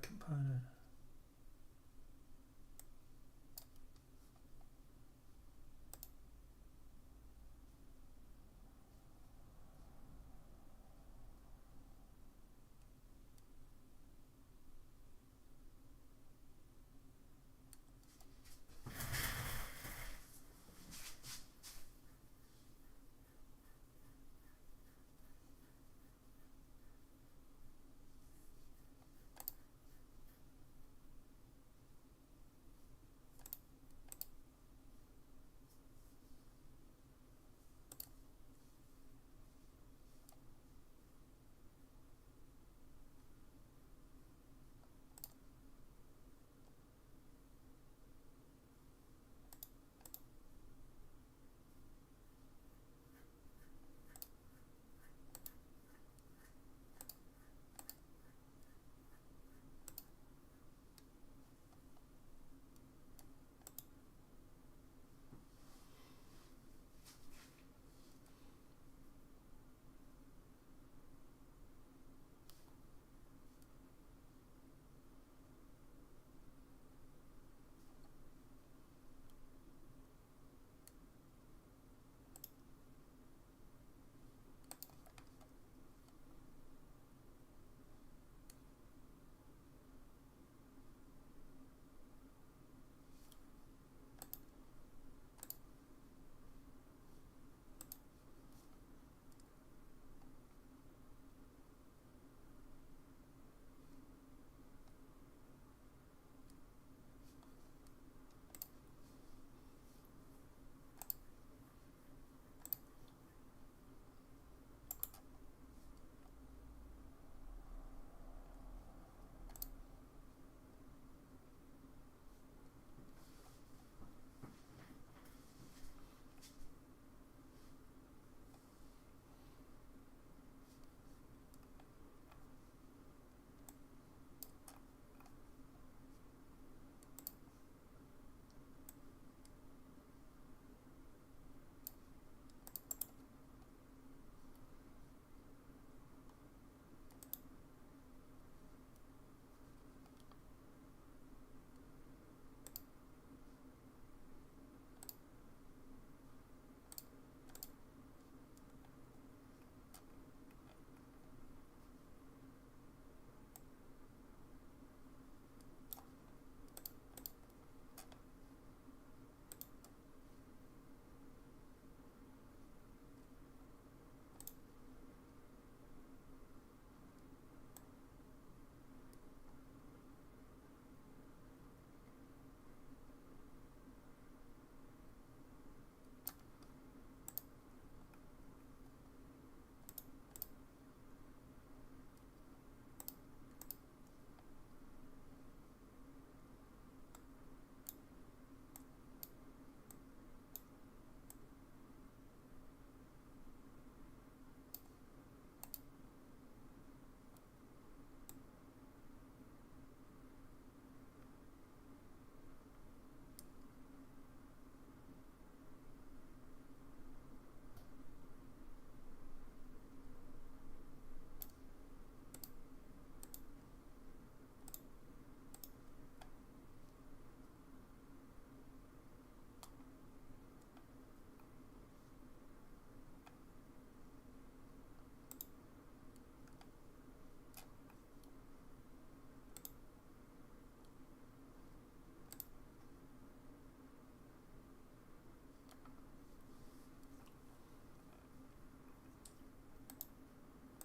S1: Component.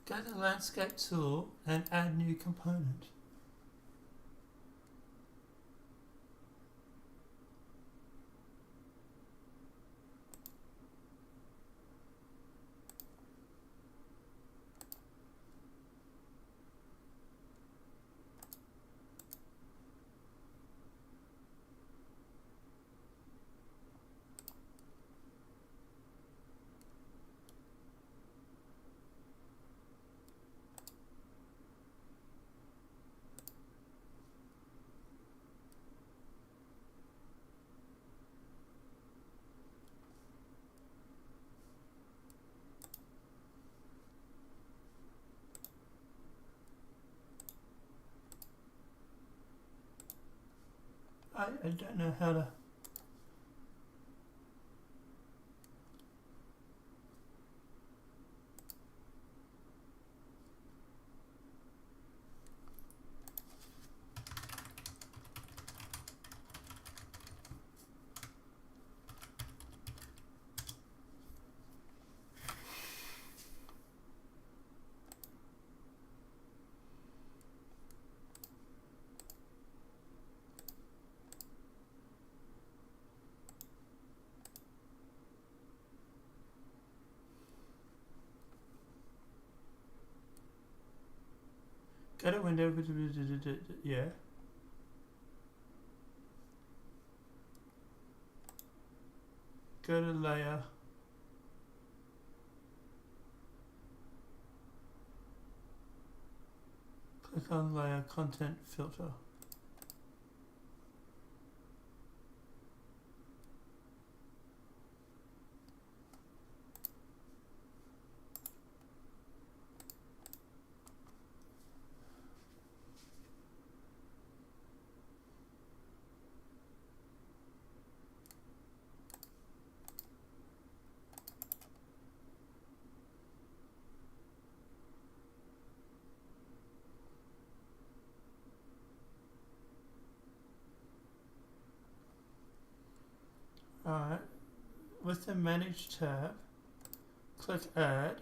S1: Go to the landscape tool and add new component. I don't know how to... Go to window, yeah. Go to layer. Click on layer content filter. Alright, with the Manage tab, click Add.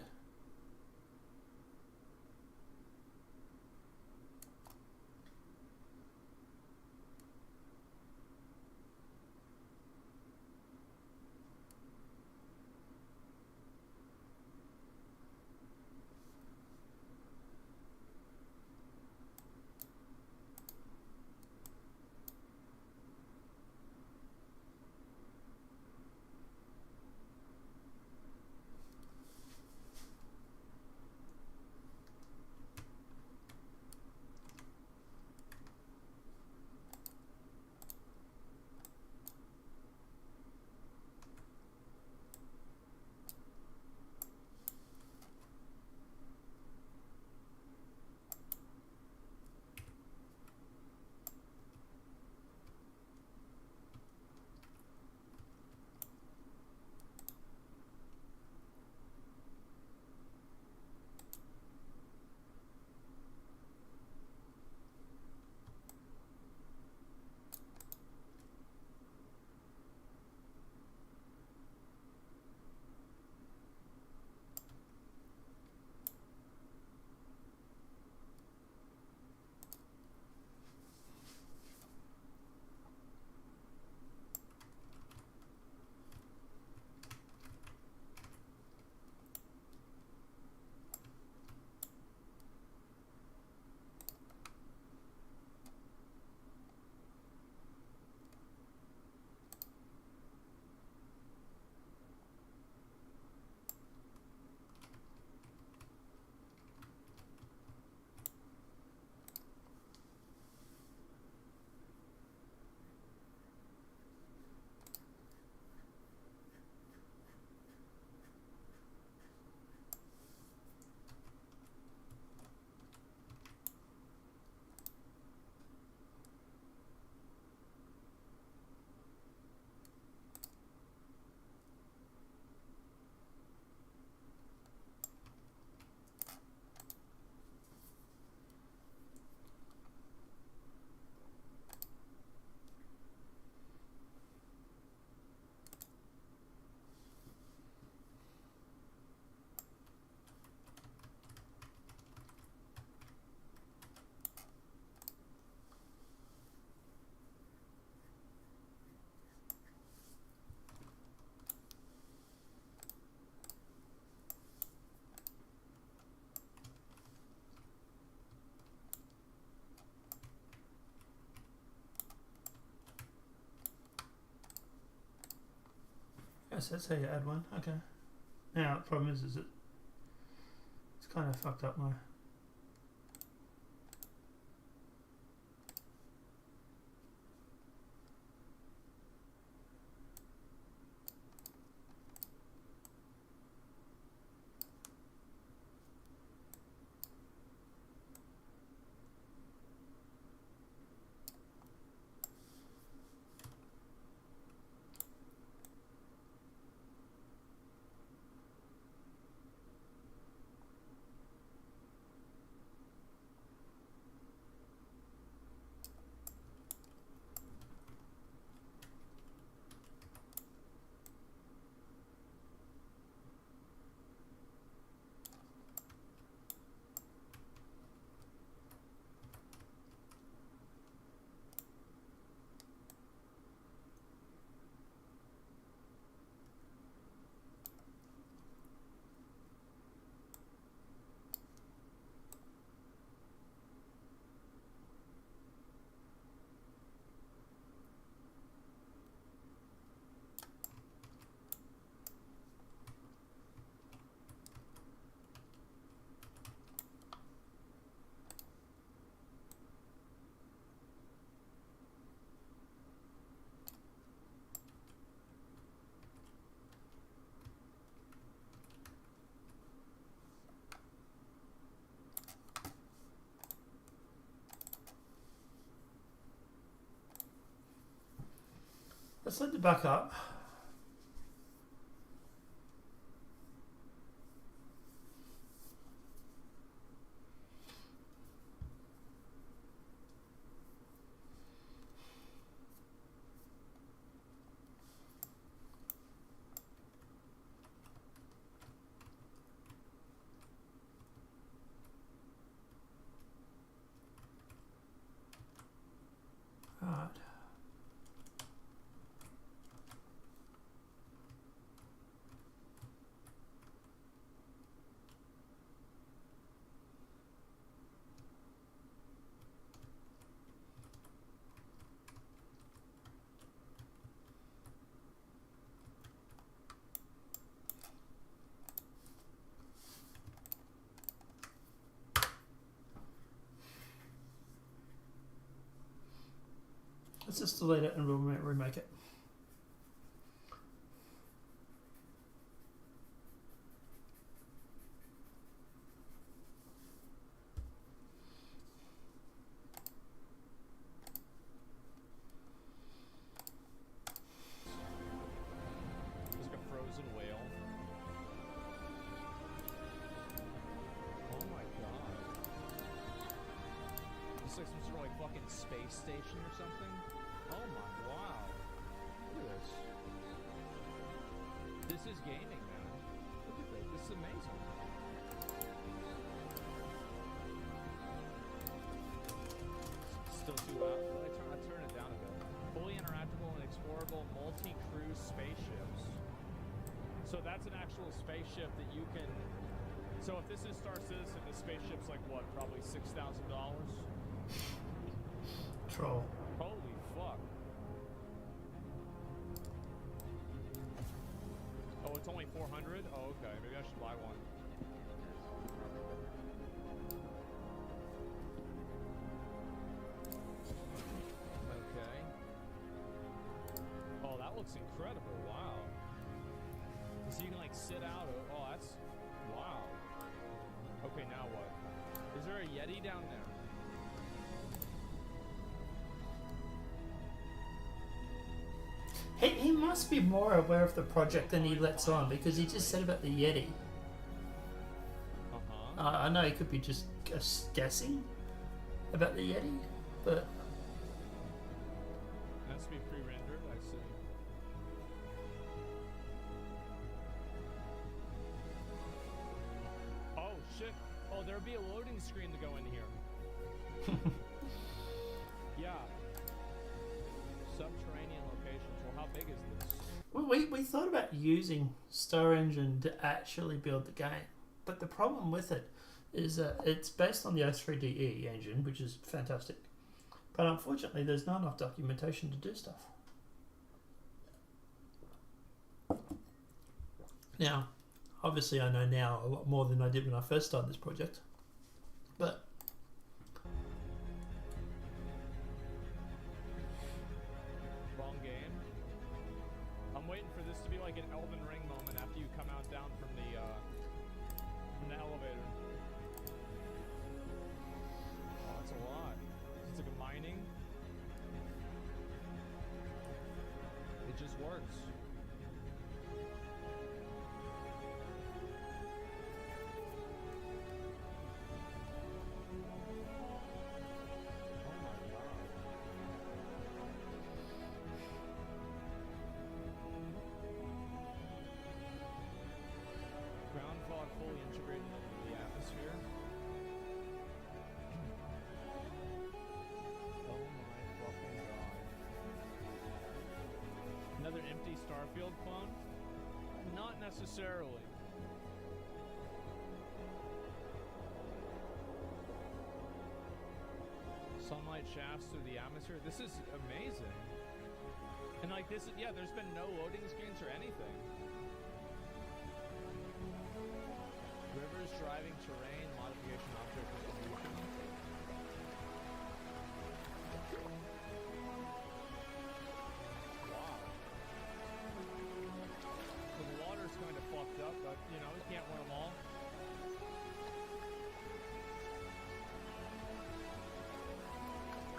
S1: so that's how you add one. Okay. Now the problem is it's kind of fucked up my. Let's let it back up. Right. Let's just delete it and we'll remake it.
S12: It's like a frozen whale. Oh my god. It's like some sort of like fucking space station or something. Oh my, wow. Look at this. This is gaming, man. Look at this. This is amazing. Still too loud. I turn it down a bit. Fully interactable and explorable multi-cruise spaceships. So that's an actual spaceship that you can... So if this is Star Citizen, the spaceship's like what? Probably $6,000?
S1: Troll.
S12: Holy fuck. Oh, it's only 400? Oh, okay. Maybe I should buy one. Okay. Oh, that looks incredible. Wow. So you can like sit out. Oh, that's... Wow. Okay, now what? Is there a Yeti down there?
S1: He must be more aware of the project than he lets on, because he just said about the Yeti. I know he could be just guessing about the Yeti, but...
S12: It has to be pre-rendered, I see. Oh, shit. Oh, there'll be a loading screen to go in here. Yeah. Subterranean locations. Well, how big is this?
S1: Well, we thought about using Star Engine to actually build the game, but the problem with it is that it's based on the O3DE engine, which is fantastic, but unfortunately there's not enough documentation to do stuff. Now, obviously I know now a lot more than I did when I first started this project. But
S12: Wrong game. I'm waiting for this to be like an Elden Ring moment after you come out down from the elevator. Oh, that's a lot. It's like a mining. It just works. Ground fog fully integrated into the atmosphere. Oh my fucking god. Another empty Starfield clone? Not necessarily. Sunlight shafts through the atmosphere. This is amazing. And like this, yeah, there's been no loading screens or anything. Rivers, driving terrain, modification, object distribution. Wow. So the water's kind of fucked up, but you know, you can't win them all.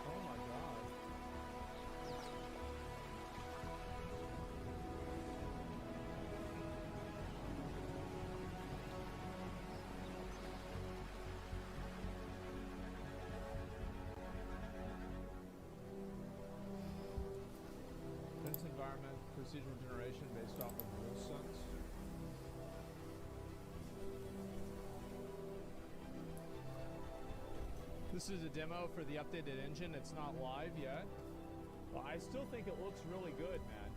S12: Oh my god. Dense environment, procedural generation based off of rule sets. This is a demo for the updated engine. It's not live yet. But I still think it looks really good, man.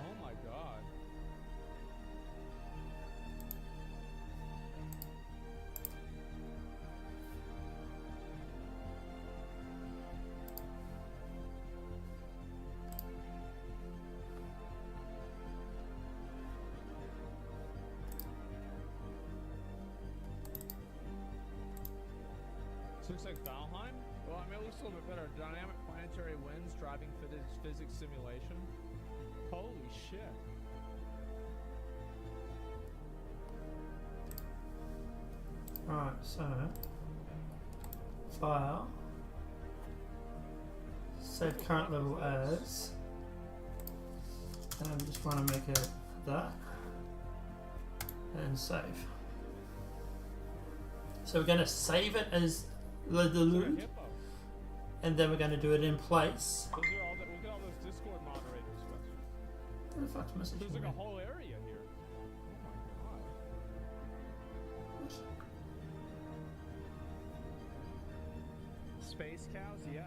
S12: Oh my god. This looks like Valheim. Well, I mean, it looks a little bit better. Dynamic planetary winds, driving physics simulation. Holy shit.
S1: Alright, so file, save current level as, and I just want to make it that, and save. So we're going to save it as the loot, and then we're going to do it in place.
S12: Those are all the, look at all those Discord moderators.
S1: What the fuck's message?
S12: There's like a whole area here. Oh my god. Space cows? Yeah.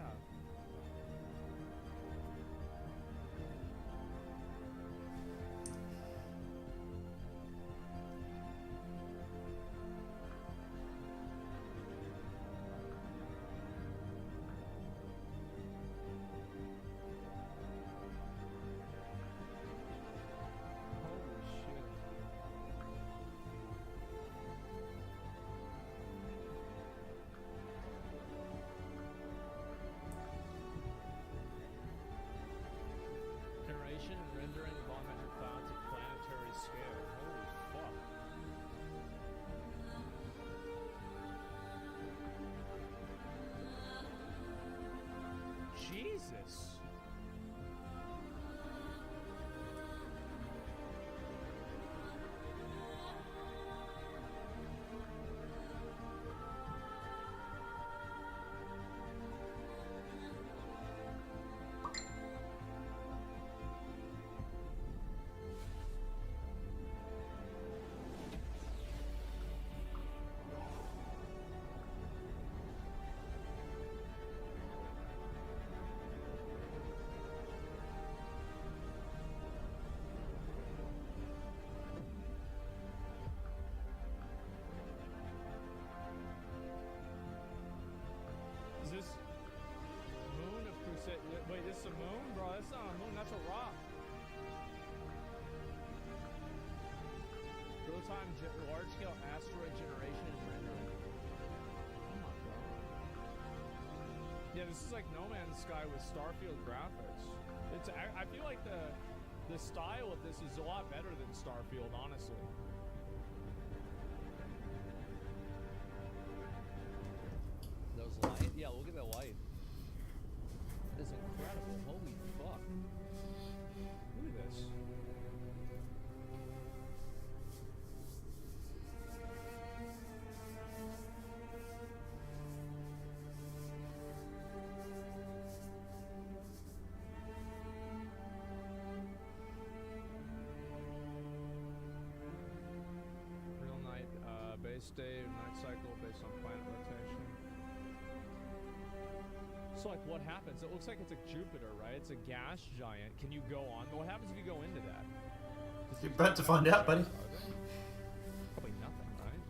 S12: That's a moon, bro. That's not a moon. That's a rock. Real-time large-scale asteroid generation and rendering. Oh my god. Yeah, this is like No Man's Sky with Starfield graphics. I feel like the style of this is a lot better than Starfield, honestly. Those light? Yeah, look at the light. That is incredible. Holy fuck. Look at this. Real night, base day, night cycle based on planet rotation. So like what happens? It looks like it's a Jupiter, right? It's a gas giant. Can you go on? What happens if you go into that?
S1: You're about to find out, buddy.
S12: Probably nothing, right?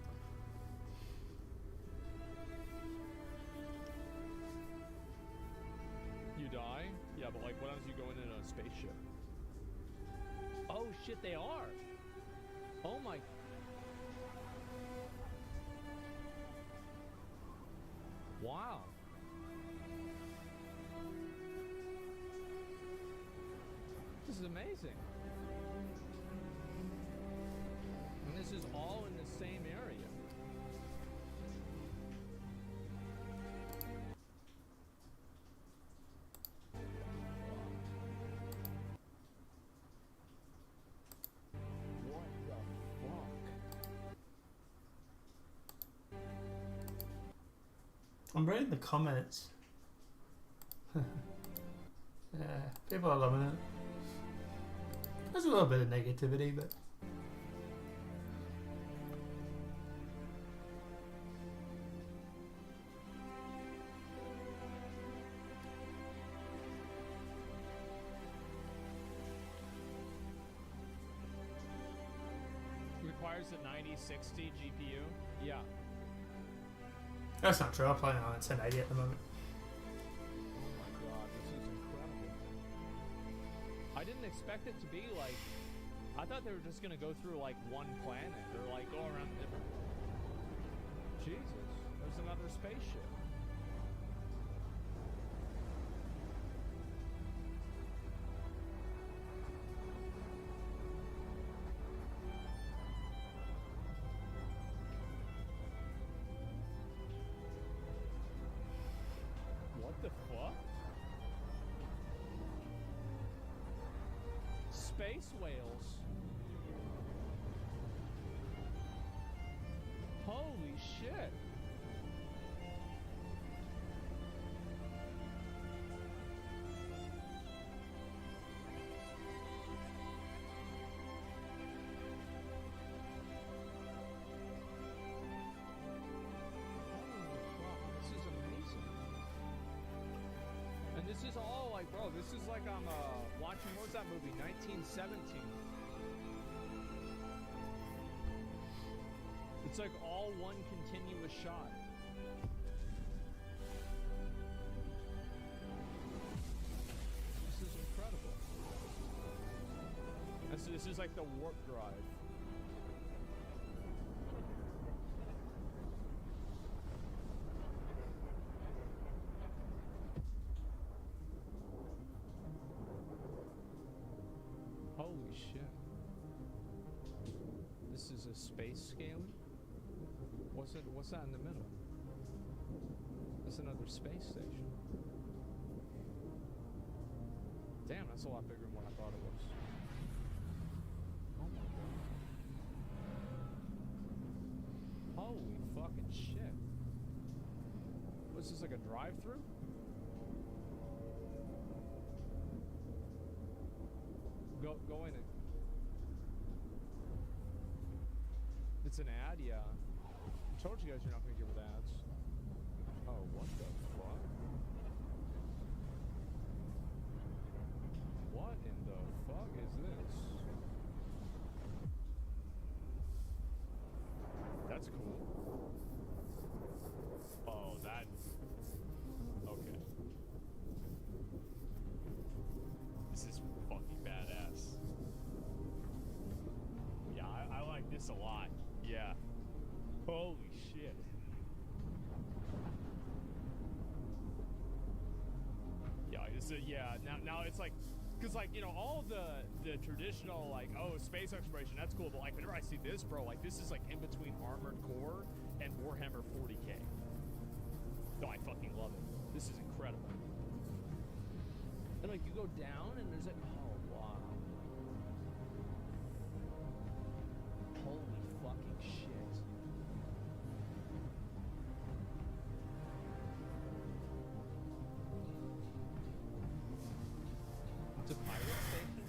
S12: You die? Yeah, but like what happens if you go into a spaceship? Oh shit, they are! Oh my... Wow. This is amazing. And this is all in the same area. What the fuck?
S1: I'm reading the comments. Yeah, people are loving it. There's a little bit of negativity, but
S12: Requires a 9060 GPU? Yeah.
S1: that's not true. I'm playing on 1080 at the moment.
S12: Oh my god, this is incredible. I didn't expect it to be like... I thought they were just gonna go through like one planet or like go around different... Jesus, there's another spaceship. What the fuck? Space whales. Holy shit. This is amazing. And this is all like, bro, this is like I'm watching, what was that movie, 1917? It's like all one continuous shot. This is incredible. And so this is like the warp drive. Holy shit. This is a space scaling? What's that in the middle? That's another space station. Damn, that's a lot bigger than what I thought it was. Oh my god. Holy fucking shit. Was this like a drive-through? Go in it. It's an ad, yeah. I told you guys you're not gonna get with ads. Oh, what the fuck? What in the fuck is this? That's cool. Oh, that... Okay. Holy shit. Yeah, now it's like, because like, you know, all the traditional like, oh, space exploration, that's cool, but like whenever I see this, bro, like this is like in between Armored Core and Warhammer 40k. No, I fucking love it. This is incredible. And like you go down and there's like, oh wow. Holy fucking shit. It's a pirate station?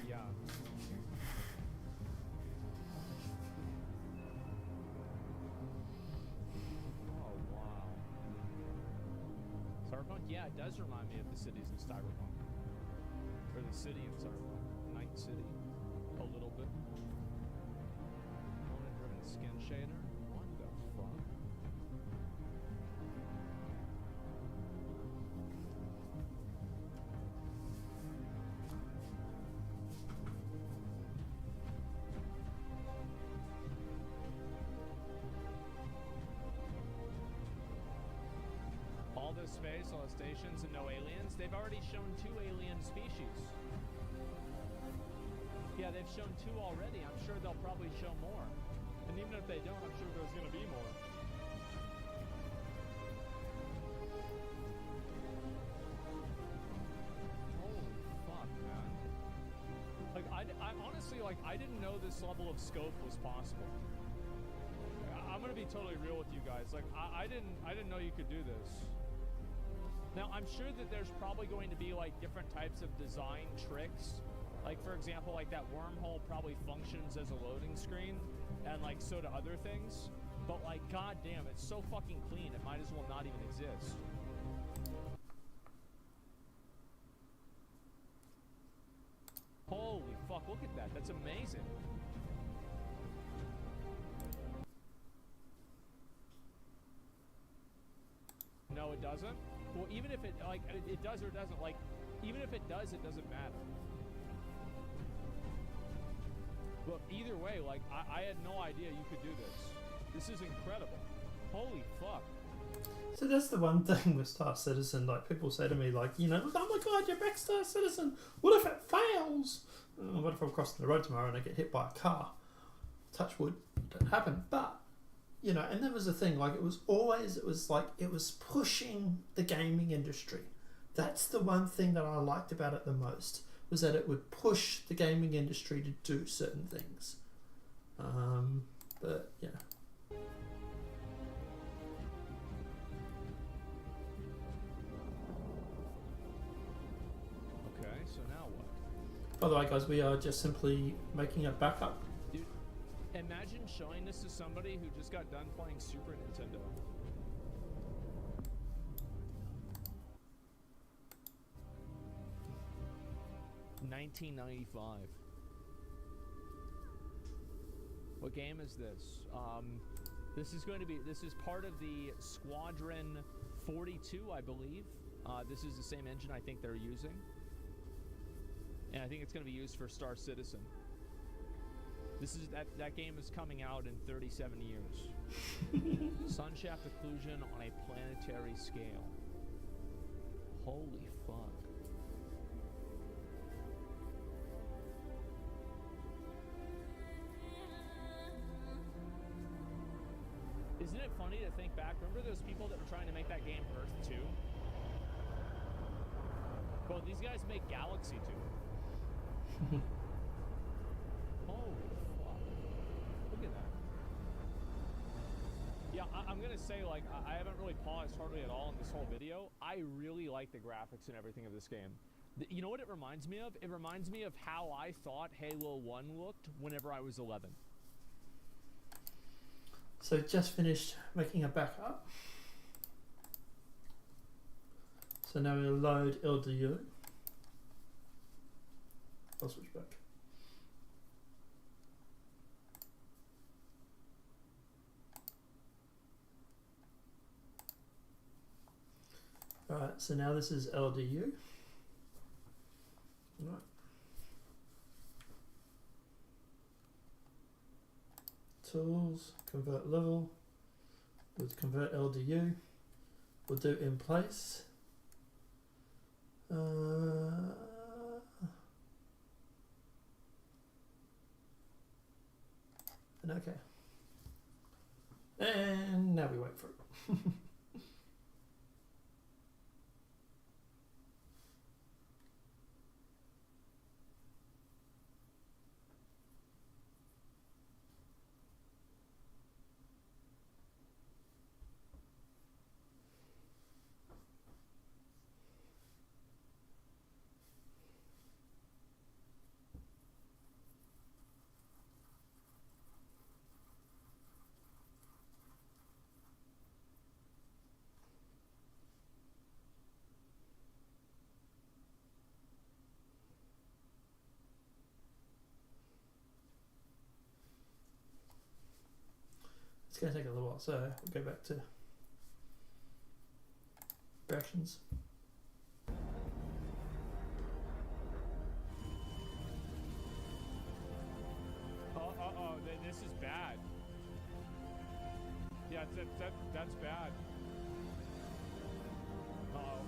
S12: Yeah. Oh, wow. Cyberpunk? Yeah, it does remind me of the cities in Cyberpunk. Or the city in Cyberpunk. Night City. A little bit. Opponent-driven skin shader? What the fuck? All this space, all the stations, and no aliens? They've already shown 2 alien species. Yeah, they've shown 2 already. I'm sure they'll probably show more. And even if they don't, I'm sure there's going to be more. Holy fuck, man. Like, I honestly, like, I didn't know this level of scope was possible. I'm going to be totally real with you guys. Like, I didn't know you could do this. Now, I'm sure that there's probably going to be, like, different types of design tricks. Like, for example, like, that wormhole probably functions as a loading screen, and, like, so do other things. But, like, goddamn, it's so fucking clean, it might as well not even exist. Holy fuck, look at that. That's amazing. No, it doesn't? Well, even if it, like, it does or doesn't, like, even if it does, it doesn't matter. But either way, like, I had no idea you could do this. This is incredible. Holy fuck.
S1: So that's the one thing with Star Citizen, like, people say to me, like, you know, oh my god, you're back Star Citizen, what if it fails? What if I'm crossing the road tomorrow and I get hit by a car? Touch wood, don't happen, but... You know, and that was the thing, like, it was pushing the gaming industry. That's the one thing that I liked about it the most, was that it would push the gaming industry to do certain things. But, yeah.
S12: Okay, so now what?
S1: By the way, guys, we are just simply making a backup.
S12: Imagine showing this to somebody who just got done playing Super Nintendo. $19.95. What game is this? This is part of the Squadron 42, I believe. This is the same engine I think they're using. And I think it's going to be used for Star Citizen. That game is coming out in 37 years. Sunshaft occlusion on a planetary scale. Holy fuck. Isn't it funny to think back? Remember those people that were trying to make that game Earth 2? Well, these guys make Galaxy 2. Holy fuck. Look at that. Yeah, I'm gonna say, like, I haven't really paused hardly at all in this whole video. I really like the graphics and everything of this game. You know what it reminds me of? It reminds me of how I thought Halo 1 looked whenever I was 11.
S1: So just finished making a backup. So now we'll load LDU. I'll switch back. Alright, so now this is LDU. Right. tools, convert level, we'll convert LDU, we'll do in place. And okay. And now we wait for it. It's going to take a little while, so we'll go back to directions.
S12: This is bad. Yeah, that's bad. Uh-oh.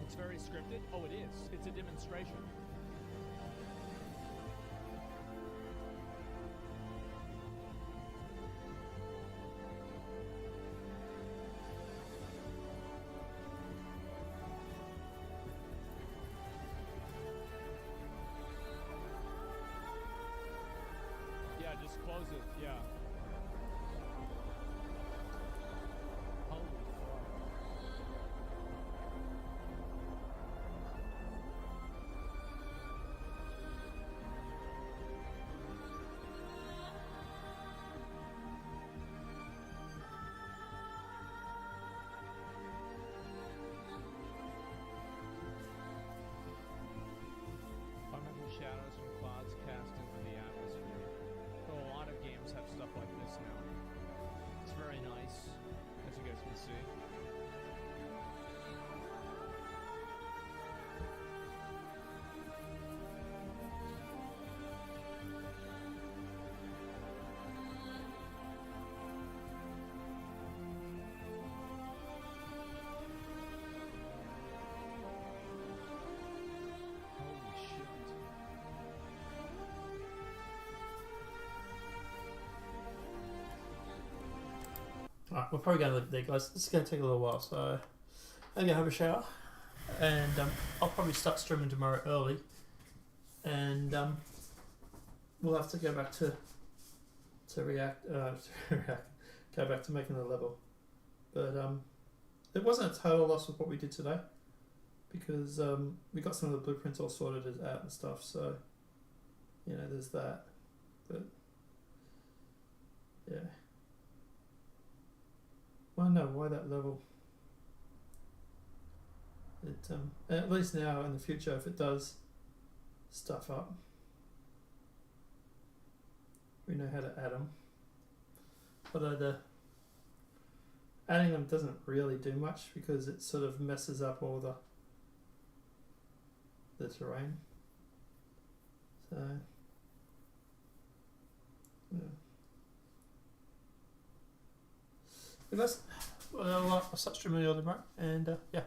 S12: It's very scripted? Oh, it is. It's a demonstration. Just close it, yeah. Holy fuck. Fundamental shadows from clouds cast into the atmosphere. A lot of games have stuff like this now. It's very nice, as you guys can see. Holy shit.
S1: Alright, we're probably going to leave it there, guys. This is going to take a little while, so I'm going to have a shower. And I'll probably start streaming tomorrow early. And we'll have to go back to react, go back to making the level. But it wasn't a total loss with what we did today, because we got some of the blueprints all sorted out and stuff, so, you know, there's that. But, yeah. Well, no, why that level? It at least now in the future, if it does stuff up, we know how to add them. Although adding them doesn't really do much, because it sort of messes up all the terrain. So yeah. Guys, well, I'll start streaming the other tomorrow, and yeah.